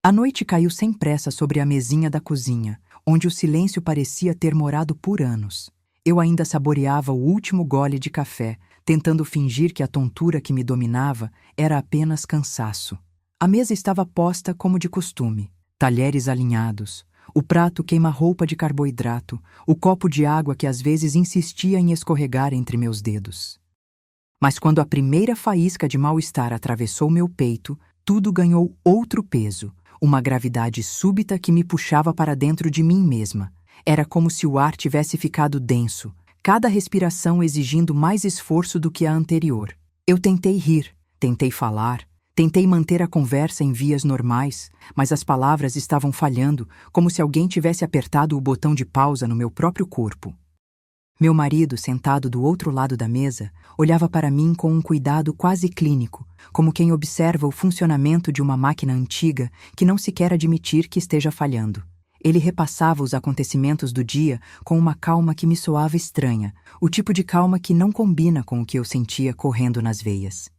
A noite caiu sem pressa sobre a mesinha da cozinha, onde o silêncio parecia ter morado por anos. Eu ainda saboreava o último gole de café, tentando fingir que a tontura que me dominava era apenas cansaço. A mesa estava posta como de costume, talheres alinhados, o prato queima-roupa de carboidrato, o copo de água que às vezes insistia em escorregar entre meus dedos. Mas quando a primeira faísca de mal-estar atravessou meu peito, tudo ganhou outro peso, uma gravidade súbita que me puxava para dentro de mim mesma. Era como se o ar tivesse ficado denso, cada respiração exigindo mais esforço do que a anterior. Eu tentei rir, tentei falar, tentei manter a conversa em vias normais, mas as palavras estavam falhando, como se alguém tivesse apertado o botão de pausa no meu próprio corpo. Meu marido, sentado do outro lado da mesa, olhava para mim com um cuidado quase clínico, como quem observa o funcionamento de uma máquina antiga que não se quer admitir que esteja falhando. Ele repassava os acontecimentos do dia com uma calma que me soava estranha, o tipo de calma que não combina com o que eu sentia correndo nas veias.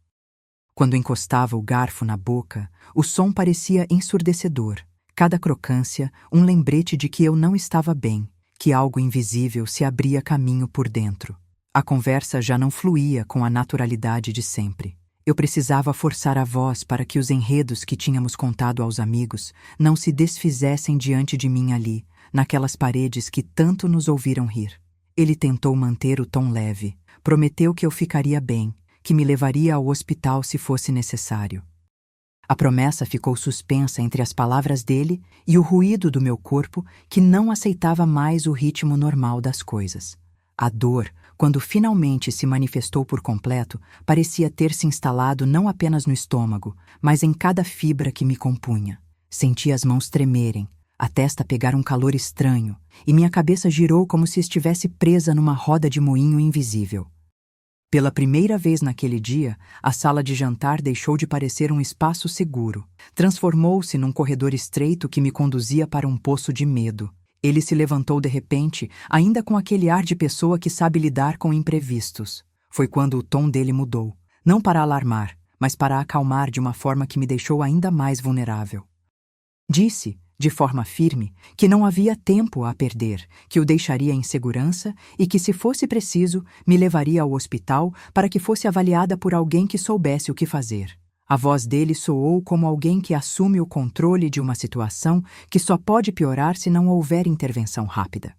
Quando encostava o garfo na boca, o som parecia ensurdecedor. Cada crocância, um lembrete de que eu não estava bem, que algo invisível se abria caminho por dentro. A conversa já não fluía com a naturalidade de sempre. Eu precisava forçar a voz para que os enredos que tínhamos contado aos amigos não se desfizessem diante de mim ali, naquelas paredes que tanto nos ouviram rir. Ele tentou manter o tom leve, prometeu que eu ficaria bem, que me levaria ao hospital se fosse necessário. A promessa ficou suspensa entre as palavras dele e o ruído do meu corpo que não aceitava mais o ritmo normal das coisas. A dor, quando finalmente se manifestou por completo, parecia ter se instalado não apenas no estômago, mas em cada fibra que me compunha. Senti as mãos tremerem, a testa pegar um calor estranho, e minha cabeça girou como se estivesse presa numa roda de moinho invisível. Pela primeira vez naquele dia, a sala de jantar deixou de parecer um espaço seguro. Transformou-se num corredor estreito que me conduzia para um poço de medo. Ele se levantou de repente, ainda com aquele ar de pessoa que sabe lidar com imprevistos. Foi quando o tom dele mudou, não para alarmar, mas para acalmar de uma forma que me deixou ainda mais vulnerável. Disse, de forma firme, que não havia tempo a perder, que o deixaria em segurança e que, se fosse preciso, me levaria ao hospital para que fosse avaliada por alguém que soubesse o que fazer. A voz dele soou como alguém que assume o controle de uma situação que só pode piorar se não houver intervenção rápida.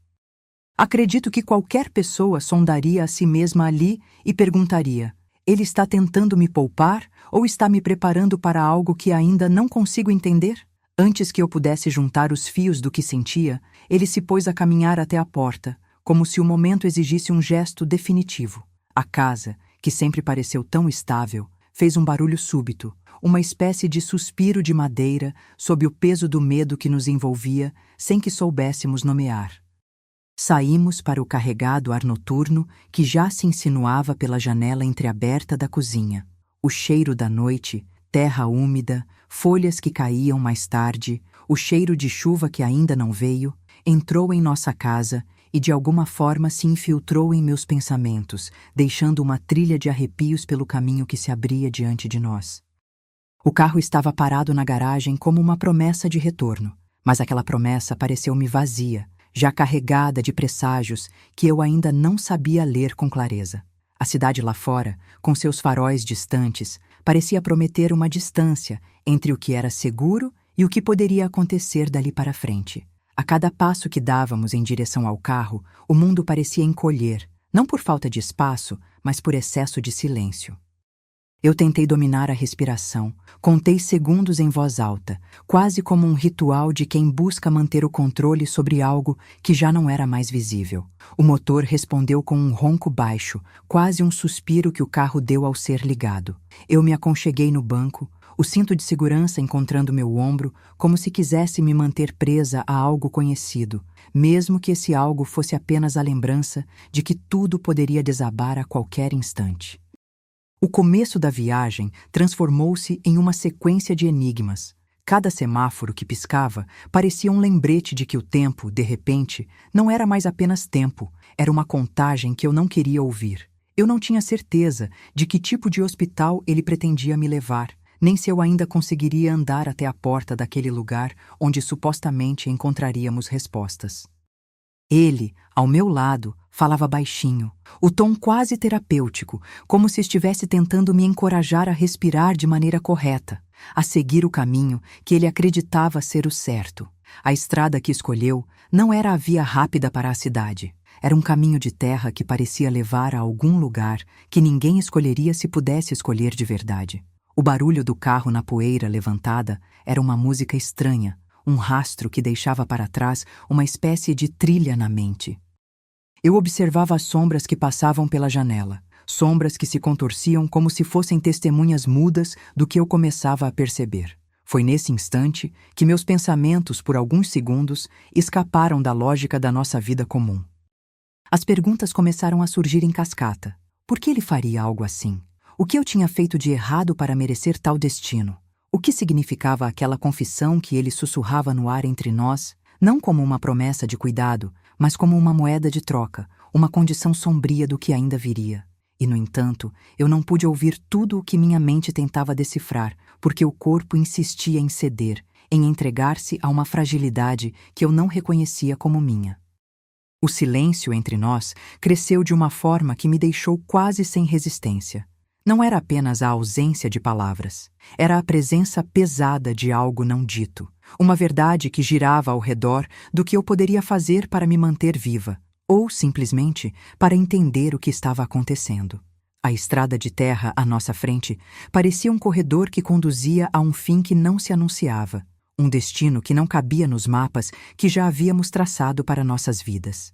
Acredito que qualquer pessoa sondaria a si mesma ali e perguntaria: ele está tentando me poupar ou está me preparando para algo que ainda não consigo entender? Antes que eu pudesse juntar os fios do que sentia, ele se pôs a caminhar até a porta, como se o momento exigisse um gesto definitivo. A casa, que sempre pareceu tão estável, fez um barulho súbito, uma espécie de suspiro de madeira sob o peso do medo que nos envolvia, sem que soubéssemos nomear. Saímos para o carregado ar noturno que já se insinuava pela janela entreaberta da cozinha. O cheiro da noite, terra úmida, folhas que caíam mais tarde, o cheiro de chuva que ainda não veio, entrou em nossa casa e de alguma forma se infiltrou em meus pensamentos, deixando uma trilha de arrepios pelo caminho que se abria diante de nós. O carro estava parado na garagem como uma promessa de retorno, mas aquela promessa pareceu-me vazia, já carregada de presságios que eu ainda não sabia ler com clareza. A cidade lá fora, com seus faróis distantes, parecia prometer uma distância entre o que era seguro e o que poderia acontecer dali para frente. A cada passo que dávamos em direção ao carro, o mundo parecia encolher, não por falta de espaço, mas por excesso de silêncio. Eu tentei dominar a respiração, contei segundos em voz alta, quase como um ritual de quem busca manter o controle sobre algo que já não era mais visível. O motor respondeu com um ronco baixo, quase um suspiro que o carro deu ao ser ligado. Eu me aconcheguei no banco, o cinto de segurança encontrando meu ombro, como se quisesse me manter presa a algo conhecido, mesmo que esse algo fosse apenas a lembrança de que tudo poderia desabar a qualquer instante. O começo da viagem transformou-se em uma sequência de enigmas. Cada semáforo que piscava parecia um lembrete de que o tempo, de repente, não era mais apenas tempo, era uma contagem que eu não queria ouvir. Eu não tinha certeza de que tipo de hospital ele pretendia me levar, nem se eu ainda conseguiria andar até a porta daquele lugar onde supostamente encontraríamos respostas. Ele, ao meu lado, falava baixinho, o tom quase terapêutico, como se estivesse tentando me encorajar a respirar de maneira correta, a seguir o caminho que ele acreditava ser o certo. A estrada que escolheu não era a via rápida para a cidade. Era um caminho de terra que parecia levar a algum lugar que ninguém escolheria se pudesse escolher de verdade. O barulho do carro na poeira levantada era uma música estranha, um rastro que deixava para trás uma espécie de trilha na mente. Eu observava as sombras que passavam pela janela, sombras que se contorciam como se fossem testemunhas mudas do que eu começava a perceber. Foi nesse instante que meus pensamentos, por alguns segundos, escaparam da lógica da nossa vida comum. As perguntas começaram a surgir em cascata. Por que ele faria algo assim? O que eu tinha feito de errado para merecer tal destino? O que significava aquela confissão que ele sussurrava no ar entre nós, não como uma promessa de cuidado, mas como uma moeda de troca, uma condição sombria do que ainda viria? E, no entanto, eu não pude ouvir tudo o que minha mente tentava decifrar, porque o corpo insistia em ceder, em entregar-se a uma fragilidade que eu não reconhecia como minha. O silêncio entre nós cresceu de uma forma que me deixou quase sem resistência. Não era apenas a ausência de palavras, era a presença pesada de algo não dito, uma verdade que girava ao redor do que eu poderia fazer para me manter viva, ou simplesmente para entender o que estava acontecendo. A estrada de terra à nossa frente parecia um corredor que conduzia a um fim que não se anunciava, um destino que não cabia nos mapas que já havíamos traçado para nossas vidas.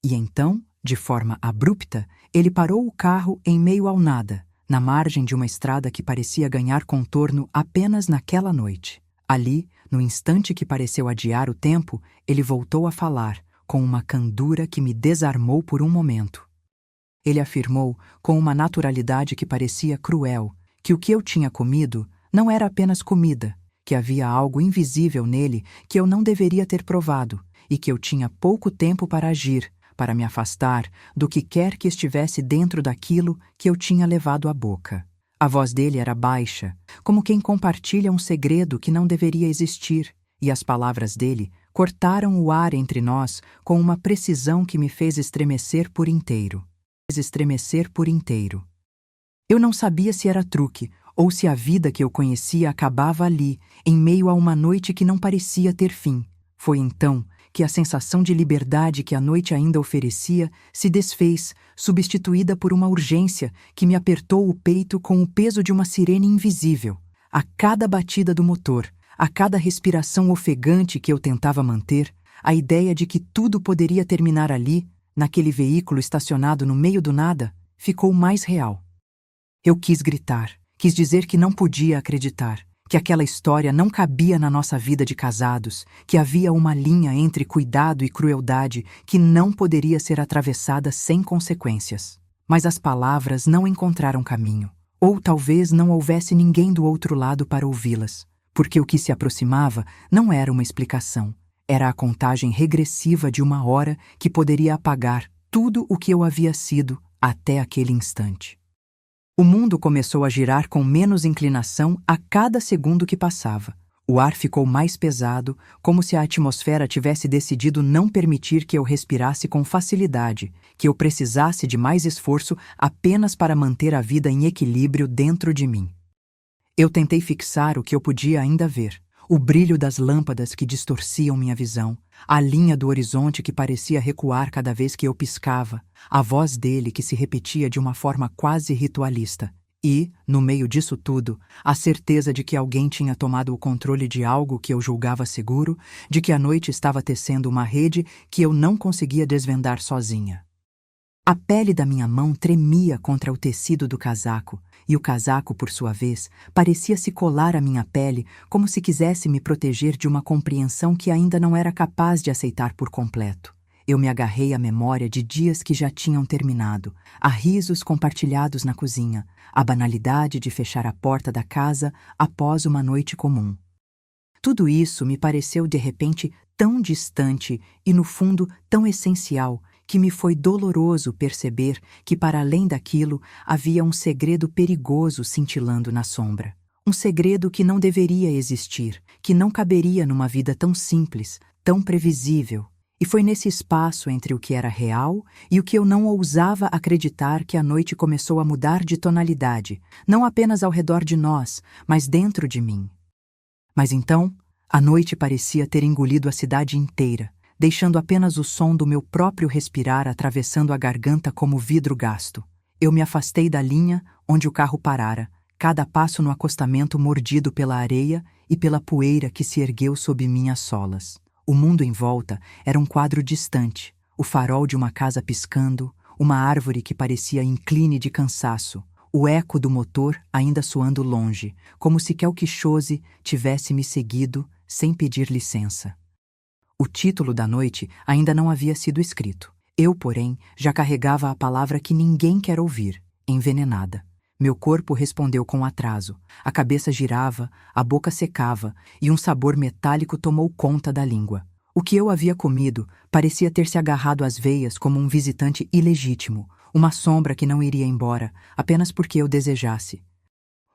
E então, de forma abrupta, ele parou o carro em meio ao nada, na margem de uma estrada que parecia ganhar contorno apenas naquela noite. Ali, no instante que pareceu adiar o tempo, ele voltou a falar, com uma candura que me desarmou por um momento. Ele afirmou, com uma naturalidade que parecia cruel, que o que eu tinha comido não era apenas comida, que havia algo invisível nele que eu não deveria ter provado, e que eu tinha pouco tempo para agir, para me afastar do que quer que estivesse dentro daquilo que eu tinha levado à boca. A voz dele era baixa, como quem compartilha um segredo que não deveria existir, e as palavras dele cortaram o ar entre nós com uma precisão que me fez estremecer por inteiro. Eu não sabia se era truque ou se a vida que eu conhecia acabava ali, em meio a uma noite que não parecia ter fim. Foi então que a sensação de liberdade que a noite ainda oferecia se desfez, substituída por uma urgência que me apertou o peito com o peso de uma sirene invisível. A cada batida do motor, a cada respiração ofegante que eu tentava manter, a ideia de que tudo poderia terminar ali, naquele veículo estacionado no meio do nada, ficou mais real. Eu quis gritar, quis dizer que não podia acreditar, que aquela história não cabia na nossa vida de casados, que havia uma linha entre cuidado e crueldade que não poderia ser atravessada sem consequências. Mas as palavras não encontraram caminho, ou talvez não houvesse ninguém do outro lado para ouvi-las, porque o que se aproximava não era uma explicação, era a contagem regressiva de uma hora que poderia apagar tudo o que eu havia sido até aquele instante. O mundo começou a girar com menos inclinação a cada segundo que passava. O ar ficou mais pesado, como se a atmosfera tivesse decidido não permitir que eu respirasse com facilidade, que eu precisasse de mais esforço apenas para manter a vida em equilíbrio dentro de mim. Eu tentei fixar o que eu podia ainda ver, o brilho das lâmpadas que distorciam minha visão, a linha do horizonte que parecia recuar cada vez que eu piscava, a voz dele que se repetia de uma forma quase ritualista. E, no meio disso tudo, a certeza de que alguém tinha tomado o controle de algo que eu julgava seguro, de que a noite estava tecendo uma rede que eu não conseguia desvendar sozinha. A pele da minha mão tremia contra o tecido do casaco, e o casaco, por sua vez, parecia se colar à minha pele como se quisesse me proteger de uma compreensão que ainda não era capaz de aceitar por completo. Eu me agarrei à memória de dias que já tinham terminado, a risos compartilhados na cozinha, a banalidade de fechar a porta da casa após uma noite comum. Tudo isso me pareceu de repente tão distante e, no fundo, tão essencial, que me foi doloroso perceber que, para além daquilo, havia um segredo perigoso cintilando na sombra. Um segredo que não deveria existir, que não caberia numa vida tão simples, tão previsível. E foi nesse espaço entre o que era real e o que eu não ousava acreditar que a noite começou a mudar de tonalidade, não apenas ao redor de nós, mas dentro de mim. Mas então, a noite parecia ter engolido a cidade inteira, deixando apenas o som do meu próprio respirar atravessando a garganta como vidro gasto. Eu me afastei da linha onde o carro parara, cada passo no acostamento mordido pela areia e pela poeira que se ergueu sob minhas solas. O mundo em volta era um quadro distante, o farol de uma casa piscando, uma árvore que parecia incline de cansaço, o eco do motor ainda soando longe, como se Quelquixose tivesse me seguido sem pedir licença. O título da noite ainda não havia sido escrito. Eu, porém, já carregava a palavra que ninguém quer ouvir, envenenada. Meu corpo respondeu com atraso, a cabeça girava, a boca secava e um sabor metálico tomou conta da língua. O que eu havia comido parecia ter se agarrado às veias como um visitante ilegítimo, uma sombra que não iria embora, apenas porque eu desejasse.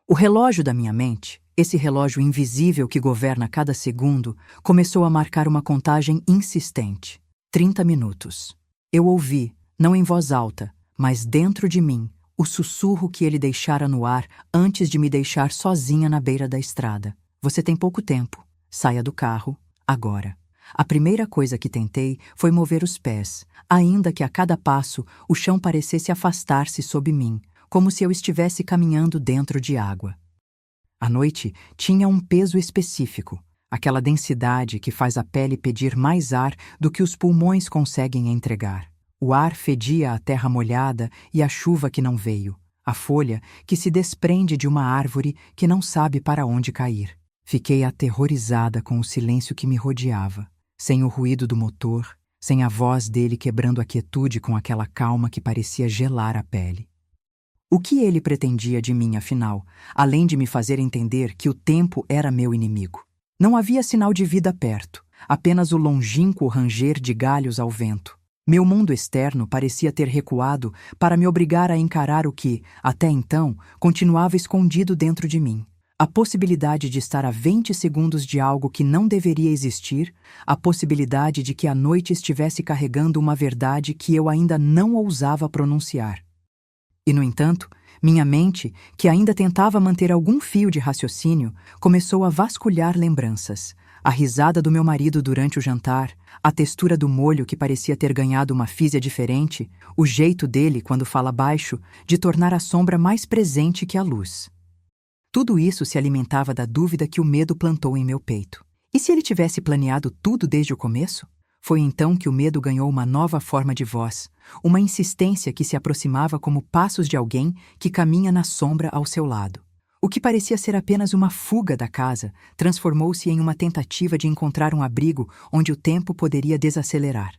O relógio da minha mente, esse relógio invisível que governa cada segundo, começou a marcar uma contagem insistente. 30 minutos. Eu ouvi, não em voz alta, mas dentro de mim, o sussurro que ele deixara no ar antes de me deixar sozinha na beira da estrada. Você tem pouco tempo. Saia do carro, agora. A primeira coisa que tentei foi mover os pés, ainda que a cada passo o chão parecesse afastar-se sob mim, como se eu estivesse caminhando dentro de água. A noite tinha um peso específico, aquela densidade que faz a pele pedir mais ar do que os pulmões conseguem entregar. O ar fedia a terra molhada e a chuva que não veio, a folha que se desprende de uma árvore que não sabe para onde cair. Fiquei aterrorizada com o silêncio que me rodeava, sem o ruído do motor, sem a voz dele quebrando a quietude com aquela calma que parecia gelar a pele. O que ele pretendia de mim, afinal, além de me fazer entender que o tempo era meu inimigo? Não havia sinal de vida perto, apenas o longínquo ranger de galhos ao vento. Meu mundo externo parecia ter recuado para me obrigar a encarar o que, até então, continuava escondido dentro de mim. A possibilidade de estar a 20 segundos de algo que não deveria existir, a possibilidade de que a noite estivesse carregando uma verdade que eu ainda não ousava pronunciar. E, no entanto, minha mente, que ainda tentava manter algum fio de raciocínio, começou a vasculhar lembranças. A risada do meu marido durante o jantar, a textura do molho que parecia ter ganhado uma físia diferente, o jeito dele, quando fala baixo, de tornar a sombra mais presente que a luz. Tudo isso se alimentava da dúvida que o medo plantou em meu peito. E se ele tivesse planeado tudo desde o começo? Foi então que o medo ganhou uma nova forma de voz, uma insistência que se aproximava como passos de alguém que caminha na sombra ao seu lado. O que parecia ser apenas uma fuga da casa transformou-se em uma tentativa de encontrar um abrigo onde o tempo poderia desacelerar.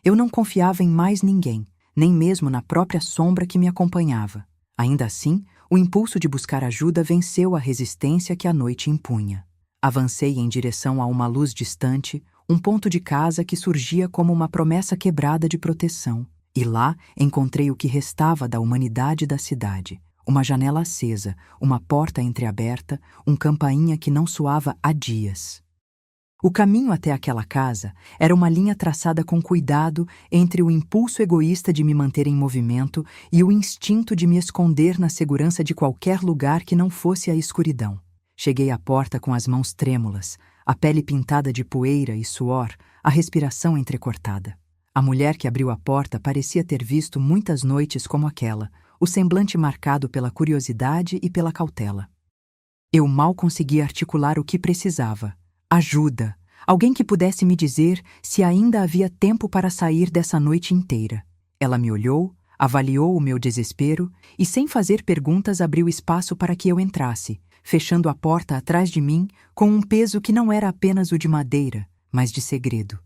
Eu não confiava em mais ninguém, nem mesmo na própria sombra que me acompanhava. Ainda assim, o impulso de buscar ajuda venceu a resistência que a noite impunha. Avancei em direção a uma luz distante, um ponto de casa que surgia como uma promessa quebrada de proteção. E lá encontrei o que restava da humanidade da cidade. Uma janela acesa, uma porta entreaberta, campainha que não soava há dias. O caminho até aquela casa era uma linha traçada com cuidado entre o impulso egoísta de me manter em movimento e o instinto de me esconder na segurança de qualquer lugar que não fosse a escuridão. Cheguei à porta com as mãos trêmulas, a pele pintada de poeira e suor, a respiração entrecortada. A mulher que abriu a porta parecia ter visto muitas noites como aquela, o semblante marcado pela curiosidade e pela cautela. Eu mal conseguia articular o que precisava. Ajuda! Alguém que pudesse me dizer se ainda havia tempo para sair dessa noite inteira. Ela me olhou, avaliou o meu desespero e, sem fazer perguntas, abriu espaço para que eu entrasse, fechando a porta atrás de mim com um peso que não era apenas o de madeira, mas de segredo.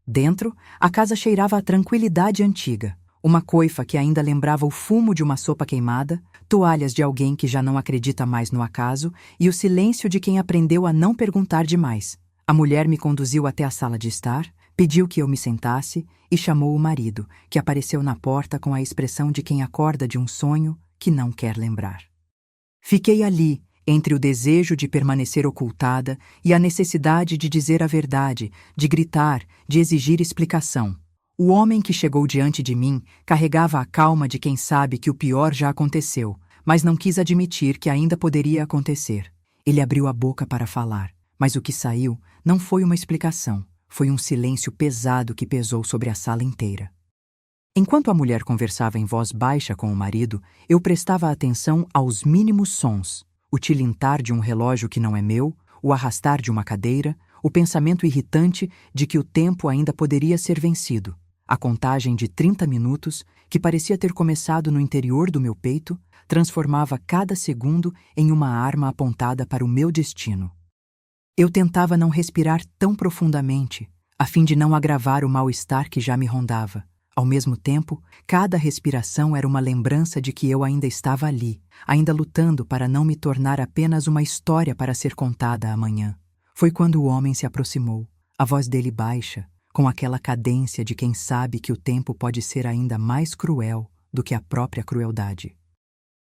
Dentro, a casa cheirava a tranquilidade antiga. Uma coifa que ainda lembrava o fumo de uma sopa queimada, toalhas de alguém que já não acredita mais no acaso e o silêncio de quem aprendeu a não perguntar demais. A mulher me conduziu até a sala de estar, pediu que eu me sentasse e chamou o marido, que apareceu na porta com a expressão de quem acorda de um sonho que não quer lembrar. Fiquei ali, entre o desejo de permanecer ocultada e a necessidade de dizer a verdade, de gritar, de exigir explicação. O homem que chegou diante de mim carregava a calma de quem sabe que o pior já aconteceu, mas não quis admitir que ainda poderia acontecer. Ele abriu a boca para falar, mas o que saiu não foi uma explicação, foi um silêncio pesado que pesou sobre a sala inteira. Enquanto a mulher conversava em voz baixa com o marido, eu prestava atenção aos mínimos sons: o tilintar de um relógio que não é meu, o arrastar de uma cadeira, o pensamento irritante de que o tempo ainda poderia ser vencido. A contagem de 30 minutos, que parecia ter começado no interior do meu peito, transformava cada segundo em uma arma apontada para o meu destino. Eu tentava não respirar tão profundamente, a fim de não agravar o mal-estar que já me rondava. Ao mesmo tempo, cada respiração era uma lembrança de que eu ainda estava ali, ainda lutando para não me tornar apenas uma história para ser contada amanhã. Foi quando o homem se aproximou, a voz dele baixa, com aquela cadência de quem sabe que o tempo pode ser ainda mais cruel do que a própria crueldade.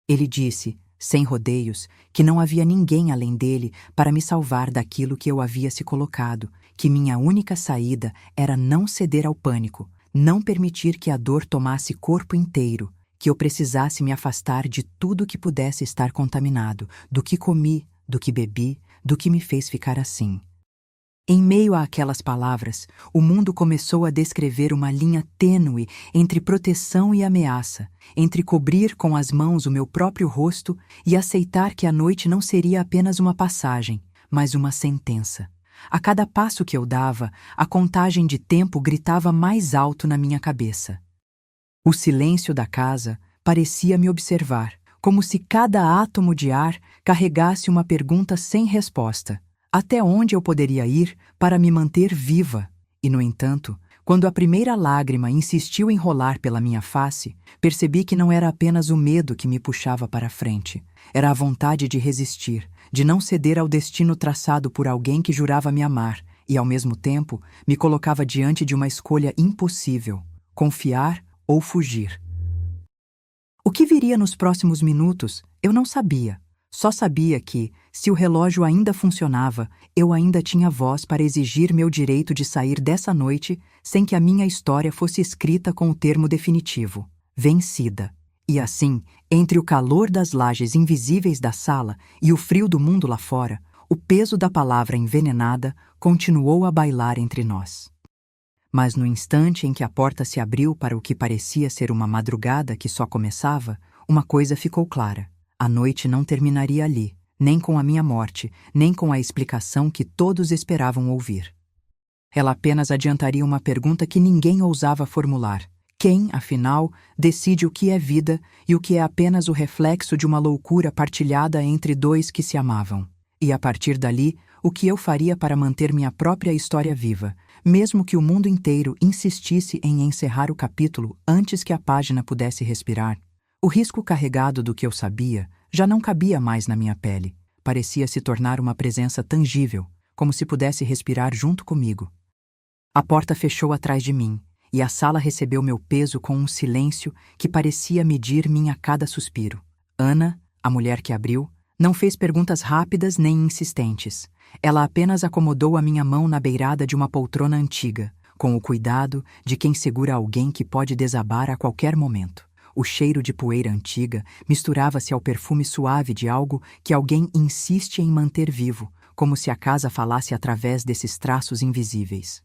Ele disse, sem rodeios, que não havia ninguém além dele para me salvar daquilo que eu havia se colocado, que minha única saída era não ceder ao pânico, não permitir que a dor tomasse corpo inteiro, que eu precisasse me afastar de tudo que pudesse estar contaminado, do que comi, do que bebi, do que me fez ficar assim. Em meio àquelas palavras, o mundo começou a descrever uma linha tênue entre proteção e ameaça, entre cobrir com as mãos o meu próprio rosto e aceitar que a noite não seria apenas uma passagem, mas uma sentença. A cada passo que eu dava, a contagem de tempo gritava mais alto na minha cabeça. O silêncio da casa parecia me observar, como se cada átomo de ar carregasse uma pergunta sem resposta. Até onde eu poderia ir para me manter viva? E, no entanto, quando a primeira lágrima insistiu em rolar pela minha face, percebi que não era apenas o medo que me puxava para a frente. Era a vontade de resistir, de não ceder ao destino traçado por alguém que jurava me amar e, ao mesmo tempo, me colocava diante de uma escolha impossível: confiar ou fugir. O que viria nos próximos minutos, eu não sabia. Só sabia que, se o relógio ainda funcionava, eu ainda tinha voz para exigir meu direito de sair dessa noite sem que a minha história fosse escrita com o termo definitivo: vencida. E assim, entre o calor das lajes invisíveis da sala e o frio do mundo lá fora, o peso da palavra envenenada continuou a bailar entre nós. Mas no instante em que a porta se abriu para o que parecia ser uma madrugada que só começava, uma coisa ficou clara. A noite não terminaria ali, nem com a minha morte, nem com a explicação que todos esperavam ouvir. Ela apenas adiantaria uma pergunta que ninguém ousava formular: quem, afinal, decide o que é vida e o que é apenas o reflexo de uma loucura partilhada entre dois que se amavam? E, a partir dali, o que eu faria para manter minha própria história viva, mesmo que o mundo inteiro insistisse em encerrar o capítulo antes que a página pudesse respirar? O risco carregado do que eu sabia já não cabia mais na minha pele. Parecia se tornar uma presença tangível, como se pudesse respirar junto comigo. A porta fechou atrás de mim, e a sala recebeu meu peso com um silêncio que parecia medir minha cada suspiro. Ana, a mulher que abriu, não fez perguntas rápidas nem insistentes. Ela apenas acomodou a minha mão na beirada de uma poltrona antiga, com o cuidado de quem segura alguém que pode desabar a qualquer momento. O cheiro de poeira antiga misturava-se ao perfume suave de algo que alguém insiste em manter vivo, como se a casa falasse através desses traços invisíveis.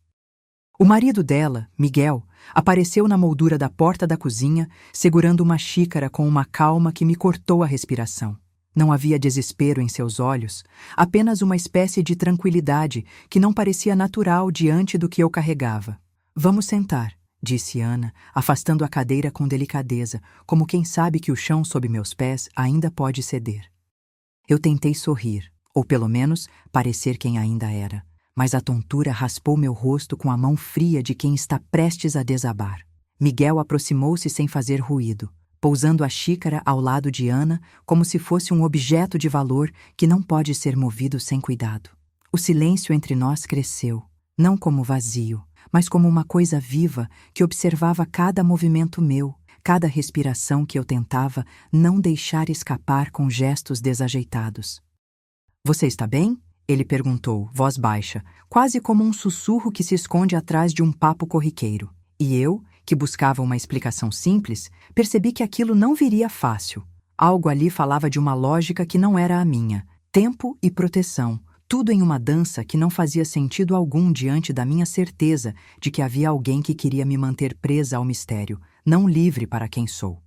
O marido dela, Miguel, apareceu na moldura da porta da cozinha, segurando uma xícara com uma calma que me cortou a respiração. Não havia desespero em seus olhos, apenas uma espécie de tranquilidade que não parecia natural diante do que eu carregava. "Vamos sentar", disse Ana, afastando a cadeira com delicadeza, como quem sabe que o chão sob meus pés ainda pode ceder. Eu tentei sorrir, ou pelo menos parecer quem ainda era, mas a tontura raspou meu rosto com a mão fria de quem está prestes a desabar. Miguel aproximou-se sem fazer ruído, pousando a xícara ao lado de Ana como se fosse um objeto de valor que não pode ser movido sem cuidado. O silêncio entre nós cresceu, não como vazio, mas como uma coisa viva que observava cada movimento meu, cada respiração que eu tentava não deixar escapar com gestos desajeitados. Você está bem? Ele perguntou, voz baixa, quase como um sussurro que se esconde atrás de um papo corriqueiro. E eu, que buscava uma explicação simples, percebi que aquilo não viria fácil. Algo ali falava de uma lógica que não era a minha. Tempo e proteção. Tudo em uma dança que não fazia sentido algum diante da minha certeza de que havia alguém que queria me manter presa ao mistério, não livre para quem sou.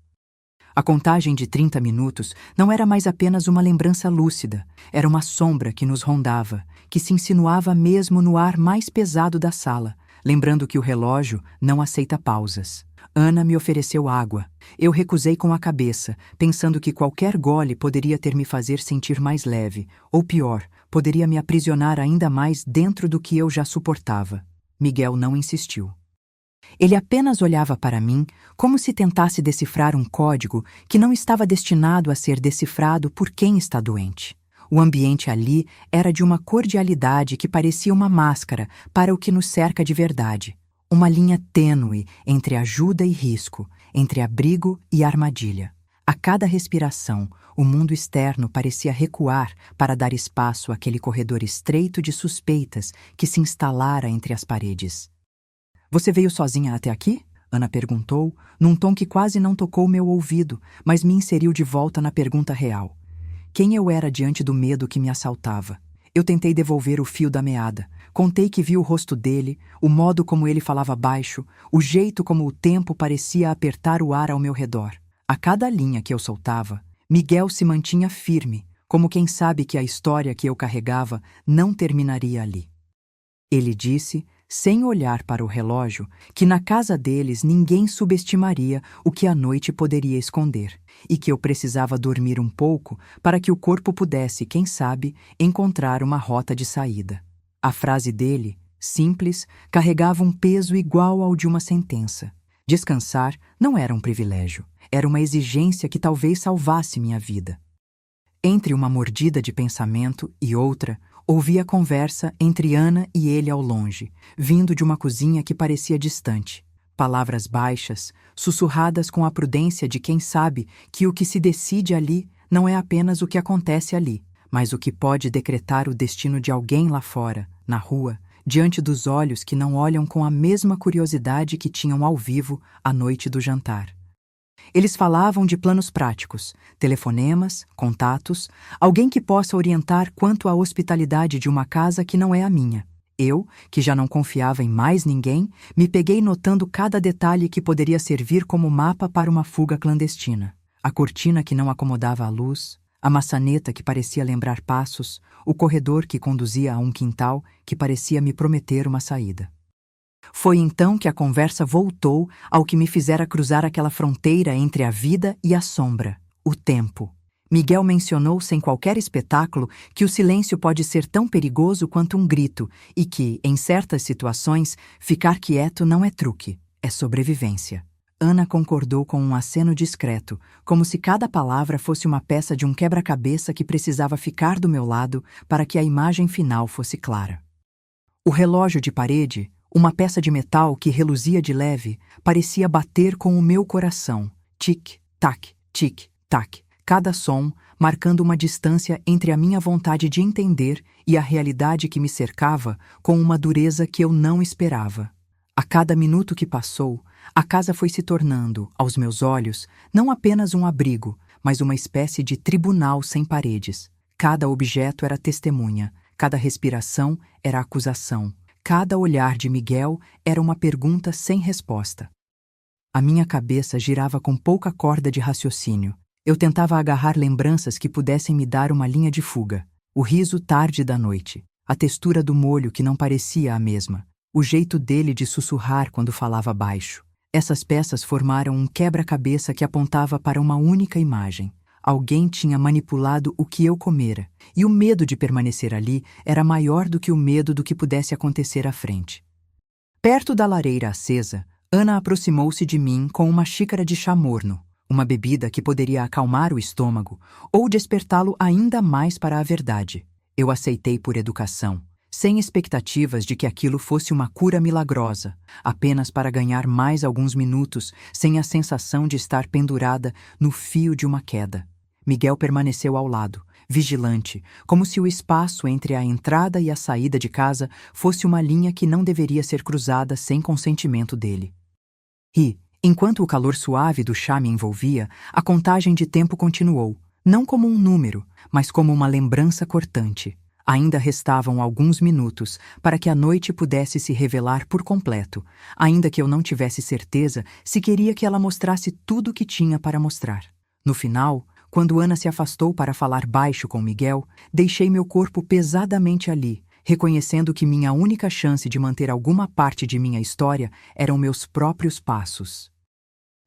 A contagem de 30 minutos não era mais apenas uma lembrança lúcida, era uma sombra que nos rondava, que se insinuava mesmo no ar mais pesado da sala, lembrando que o relógio não aceita pausas. Ana me ofereceu água. Eu recusei com a cabeça, pensando que qualquer gole poderia ter me fazer sentir mais leve, ou pior, poderia me aprisionar ainda mais dentro do que eu já suportava. Miguel não insistiu. Ele apenas olhava para mim como se tentasse decifrar um código que não estava destinado a ser decifrado por quem está doente. O ambiente ali era de uma cordialidade que parecia uma máscara para o que nos cerca de verdade. Uma linha tênue entre ajuda e risco, entre abrigo e armadilha. A cada respiração, o mundo externo parecia recuar para dar espaço àquele corredor estreito de suspeitas que se instalara entre as paredes. Você veio sozinha até aqui? Ana perguntou, num tom que quase não tocou meu ouvido, mas me inseriu de volta na pergunta real. Quem eu era diante do medo que me assaltava? Eu tentei devolver o fio da meada. Contei que vi o rosto dele, o modo como ele falava baixo, o jeito como o tempo parecia apertar o ar ao meu redor. A cada linha que eu soltava, Miguel se mantinha firme, como quem sabe que a história que eu carregava não terminaria ali. Ele disse, sem olhar para o relógio, que na casa deles ninguém subestimaria o que a noite poderia esconder, e que eu precisava dormir um pouco para que o corpo pudesse, quem sabe, encontrar uma rota de saída. A frase dele, simples, carregava um peso igual ao de uma sentença. Descansar não era um privilégio, era uma exigência que talvez salvasse minha vida. Entre uma mordida de pensamento e outra, ouvi a conversa entre Ana e ele ao longe, vindo de uma cozinha que parecia distante. Palavras baixas, sussurradas com a prudência de quem sabe que o que se decide ali não é apenas o que acontece ali, mas o que pode decretar o destino de alguém lá fora, na rua, diante dos olhos que não olham com a mesma curiosidade que tinham ao vivo à noite do jantar. Eles falavam de planos práticos, telefonemas, contatos, alguém que possa orientar quanto à hospitalidade de uma casa que não é a minha. Eu, que já não confiava em mais ninguém, me peguei notando cada detalhe que poderia servir como mapa para uma fuga clandestina. A cortina que não acomodava a luz, a maçaneta que parecia lembrar passos, o corredor que conduzia a um quintal que parecia me prometer uma saída. Foi então que a conversa voltou ao que me fizera cruzar aquela fronteira entre a vida e a sombra, o tempo. Miguel mencionou sem qualquer espetáculo que o silêncio pode ser tão perigoso quanto um grito e que, em certas situações, ficar quieto não é truque, é sobrevivência. Ana concordou com um aceno discreto, como se cada palavra fosse uma peça de um quebra-cabeça que precisava ficar do meu lado para que a imagem final fosse clara. O relógio de parede, uma peça de metal que reluzia de leve, parecia bater com o meu coração. Tic-tac, tic-tac. Cada som marcando uma distância entre a minha vontade de entender e a realidade que me cercava com uma dureza que eu não esperava. A cada minuto que passou, a casa foi se tornando, aos meus olhos, não apenas um abrigo, mas uma espécie de tribunal sem paredes. Cada objeto era testemunha, cada respiração era acusação. Cada olhar de Miguel era uma pergunta sem resposta. A minha cabeça girava com pouca corda de raciocínio. Eu tentava agarrar lembranças que pudessem me dar uma linha de fuga. O riso tarde da noite, a textura do molho que não parecia a mesma, o jeito dele de sussurrar quando falava baixo. Essas peças formaram um quebra-cabeça que apontava para uma única imagem. Alguém tinha manipulado o que eu comera, e o medo de permanecer ali era maior do que o medo do que pudesse acontecer à frente. Perto da lareira acesa, Ana aproximou-se de mim com uma xícara de chá morno, uma bebida que poderia acalmar o estômago ou despertá-lo ainda mais para a verdade. Eu aceitei por educação, sem expectativas de que aquilo fosse uma cura milagrosa, apenas para ganhar mais alguns minutos sem a sensação de estar pendurada no fio de uma queda. Miguel permaneceu ao lado, vigilante, como se o espaço entre a entrada e a saída de casa fosse uma linha que não deveria ser cruzada sem consentimento dele. E, enquanto o calor suave do chá me envolvia, a contagem de tempo continuou, não como um número, mas como uma lembrança cortante. Ainda restavam alguns minutos para que a noite pudesse se revelar por completo, ainda que eu não tivesse certeza se queria que ela mostrasse tudo o que tinha para mostrar. No final, quando Ana se afastou para falar baixo com Miguel, deixei meu corpo pesadamente ali, reconhecendo que minha única chance de manter alguma parte de minha história eram meus próprios passos.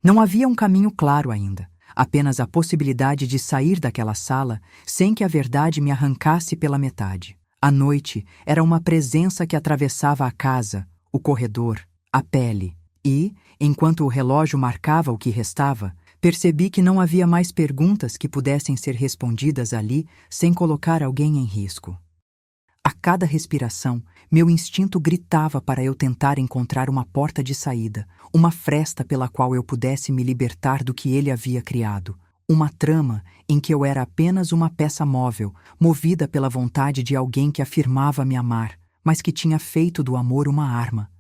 Não havia um caminho claro ainda. Apenas a possibilidade de sair daquela sala sem que a verdade me arrancasse pela metade. A noite era uma presença que atravessava a casa, o corredor, a pele. E, enquanto o relógio marcava o que restava, percebi que não havia mais perguntas que pudessem ser respondidas ali sem colocar alguém em risco. A cada respiração, meu instinto gritava para eu tentar encontrar uma porta de saída, uma fresta pela qual eu pudesse me libertar do que ele havia criado, uma trama em que eu era apenas uma peça móvel, movida pela vontade de alguém que afirmava me amar, mas que tinha feito do amor uma arma.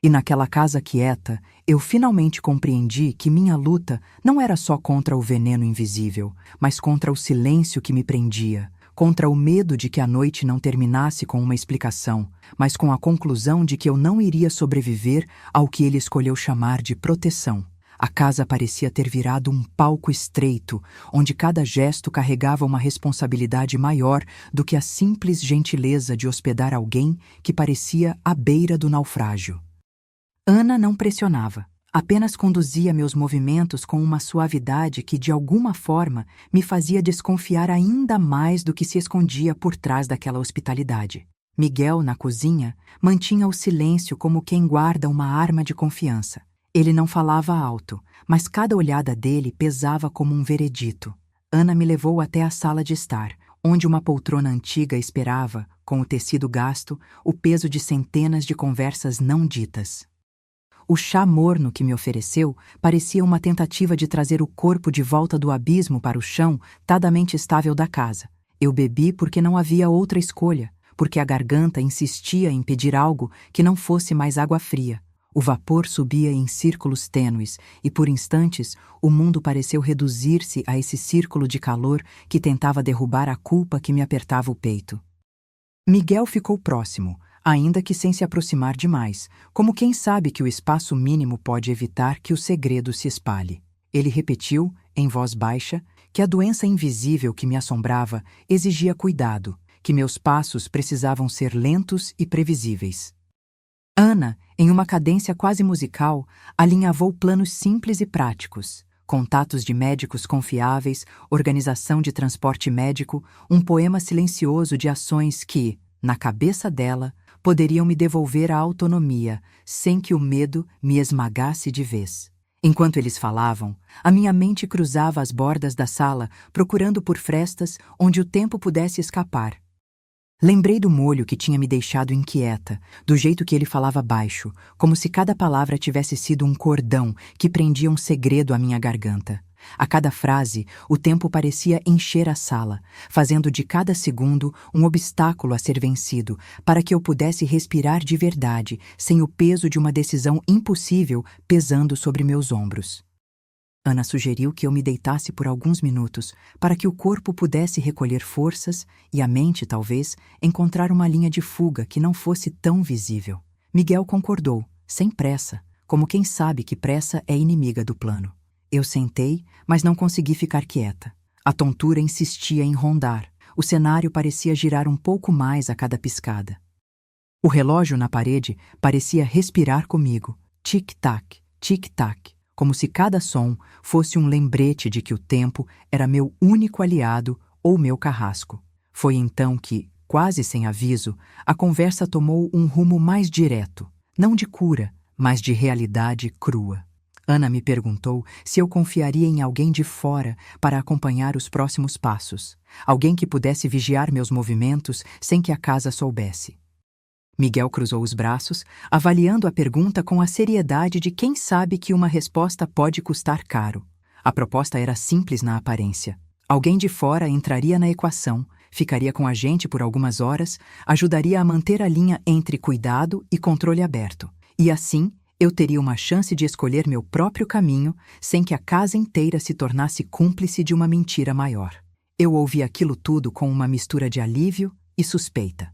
E naquela casa quieta, eu finalmente compreendi que minha luta não era só contra o veneno invisível, mas contra o silêncio que me prendia, contra o medo de que a noite não terminasse com uma explicação, mas com a conclusão de que eu não iria sobreviver ao que ele escolheu chamar de proteção. A casa parecia ter virado um palco estreito, onde cada gesto carregava uma responsabilidade maior do que a simples gentileza de hospedar alguém que parecia à beira do naufrágio. Ana não pressionava. Apenas conduzia meus movimentos com uma suavidade que, de alguma forma, me fazia desconfiar ainda mais do que se escondia por trás daquela hospitalidade. Miguel, na cozinha, mantinha o silêncio como quem guarda uma arma de confiança. Ele não falava alto, mas cada olhada dele pesava como um veredito. Ana me levou até a sala de estar, onde uma poltrona antiga esperava, com o tecido gasto, o peso de centenas de conversas não ditas. O chá morno que me ofereceu parecia uma tentativa de trazer o corpo de volta do abismo para o chão tadamente estável da casa. Eu bebi porque não havia outra escolha, porque a garganta insistia em pedir algo que não fosse mais água fria. O vapor subia em círculos tênues e, por instantes, o mundo pareceu reduzir-se a esse círculo de calor que tentava derrubar a culpa que me apertava o peito. Miguel ficou próximo, ainda que sem se aproximar demais, como quem sabe que o espaço mínimo pode evitar que o segredo se espalhe. Ele repetiu, em voz baixa, que a doença invisível que me assombrava exigia cuidado, que meus passos precisavam ser lentos e previsíveis. Ana, em uma cadência quase musical, alinhavou planos simples e práticos, contatos de médicos confiáveis, organização de transporte médico, um poema silencioso de ações que, na cabeça dela, poderiam me devolver a autonomia, sem que o medo me esmagasse de vez. Enquanto eles falavam, a minha mente cruzava as bordas da sala, procurando por frestas onde o tempo pudesse escapar. Lembrei do molho que tinha me deixado inquieta, do jeito que ele falava baixo, como se cada palavra tivesse sido um cordão que prendia um segredo à minha garganta. A cada frase, o tempo parecia encher a sala, fazendo de cada segundo um obstáculo a ser vencido, para que eu pudesse respirar de verdade, sem o peso de uma decisão impossível pesando sobre meus ombros. Ana sugeriu que eu me deitasse por alguns minutos, para que o corpo pudesse recolher forças e a mente, talvez, encontrar uma linha de fuga que não fosse tão visível. Miguel concordou, sem pressa, como quem sabe que pressa é inimiga do plano. Eu sentei, mas não consegui ficar quieta. A tontura insistia em rondar. O cenário parecia girar um pouco mais a cada piscada. O relógio na parede parecia respirar comigo. Tic-tac, tic-tac, como se cada som fosse um lembrete de que o tempo era meu único aliado ou meu carrasco. Foi então que, quase sem aviso, a conversa tomou um rumo mais direto, não de cura, mas de realidade crua. Ana me perguntou se eu confiaria em alguém de fora para acompanhar os próximos passos, alguém que pudesse vigiar meus movimentos sem que a casa soubesse. Miguel cruzou os braços, avaliando a pergunta com a seriedade de quem sabe que uma resposta pode custar caro. A proposta era simples na aparência. Alguém de fora entraria na equação, ficaria com a gente por algumas horas, ajudaria a manter a linha entre cuidado e controle aberto. E assim, eu teria uma chance de escolher meu próprio caminho sem que a casa inteira se tornasse cúmplice de uma mentira maior. Eu ouvi aquilo tudo com uma mistura de alívio e suspeita.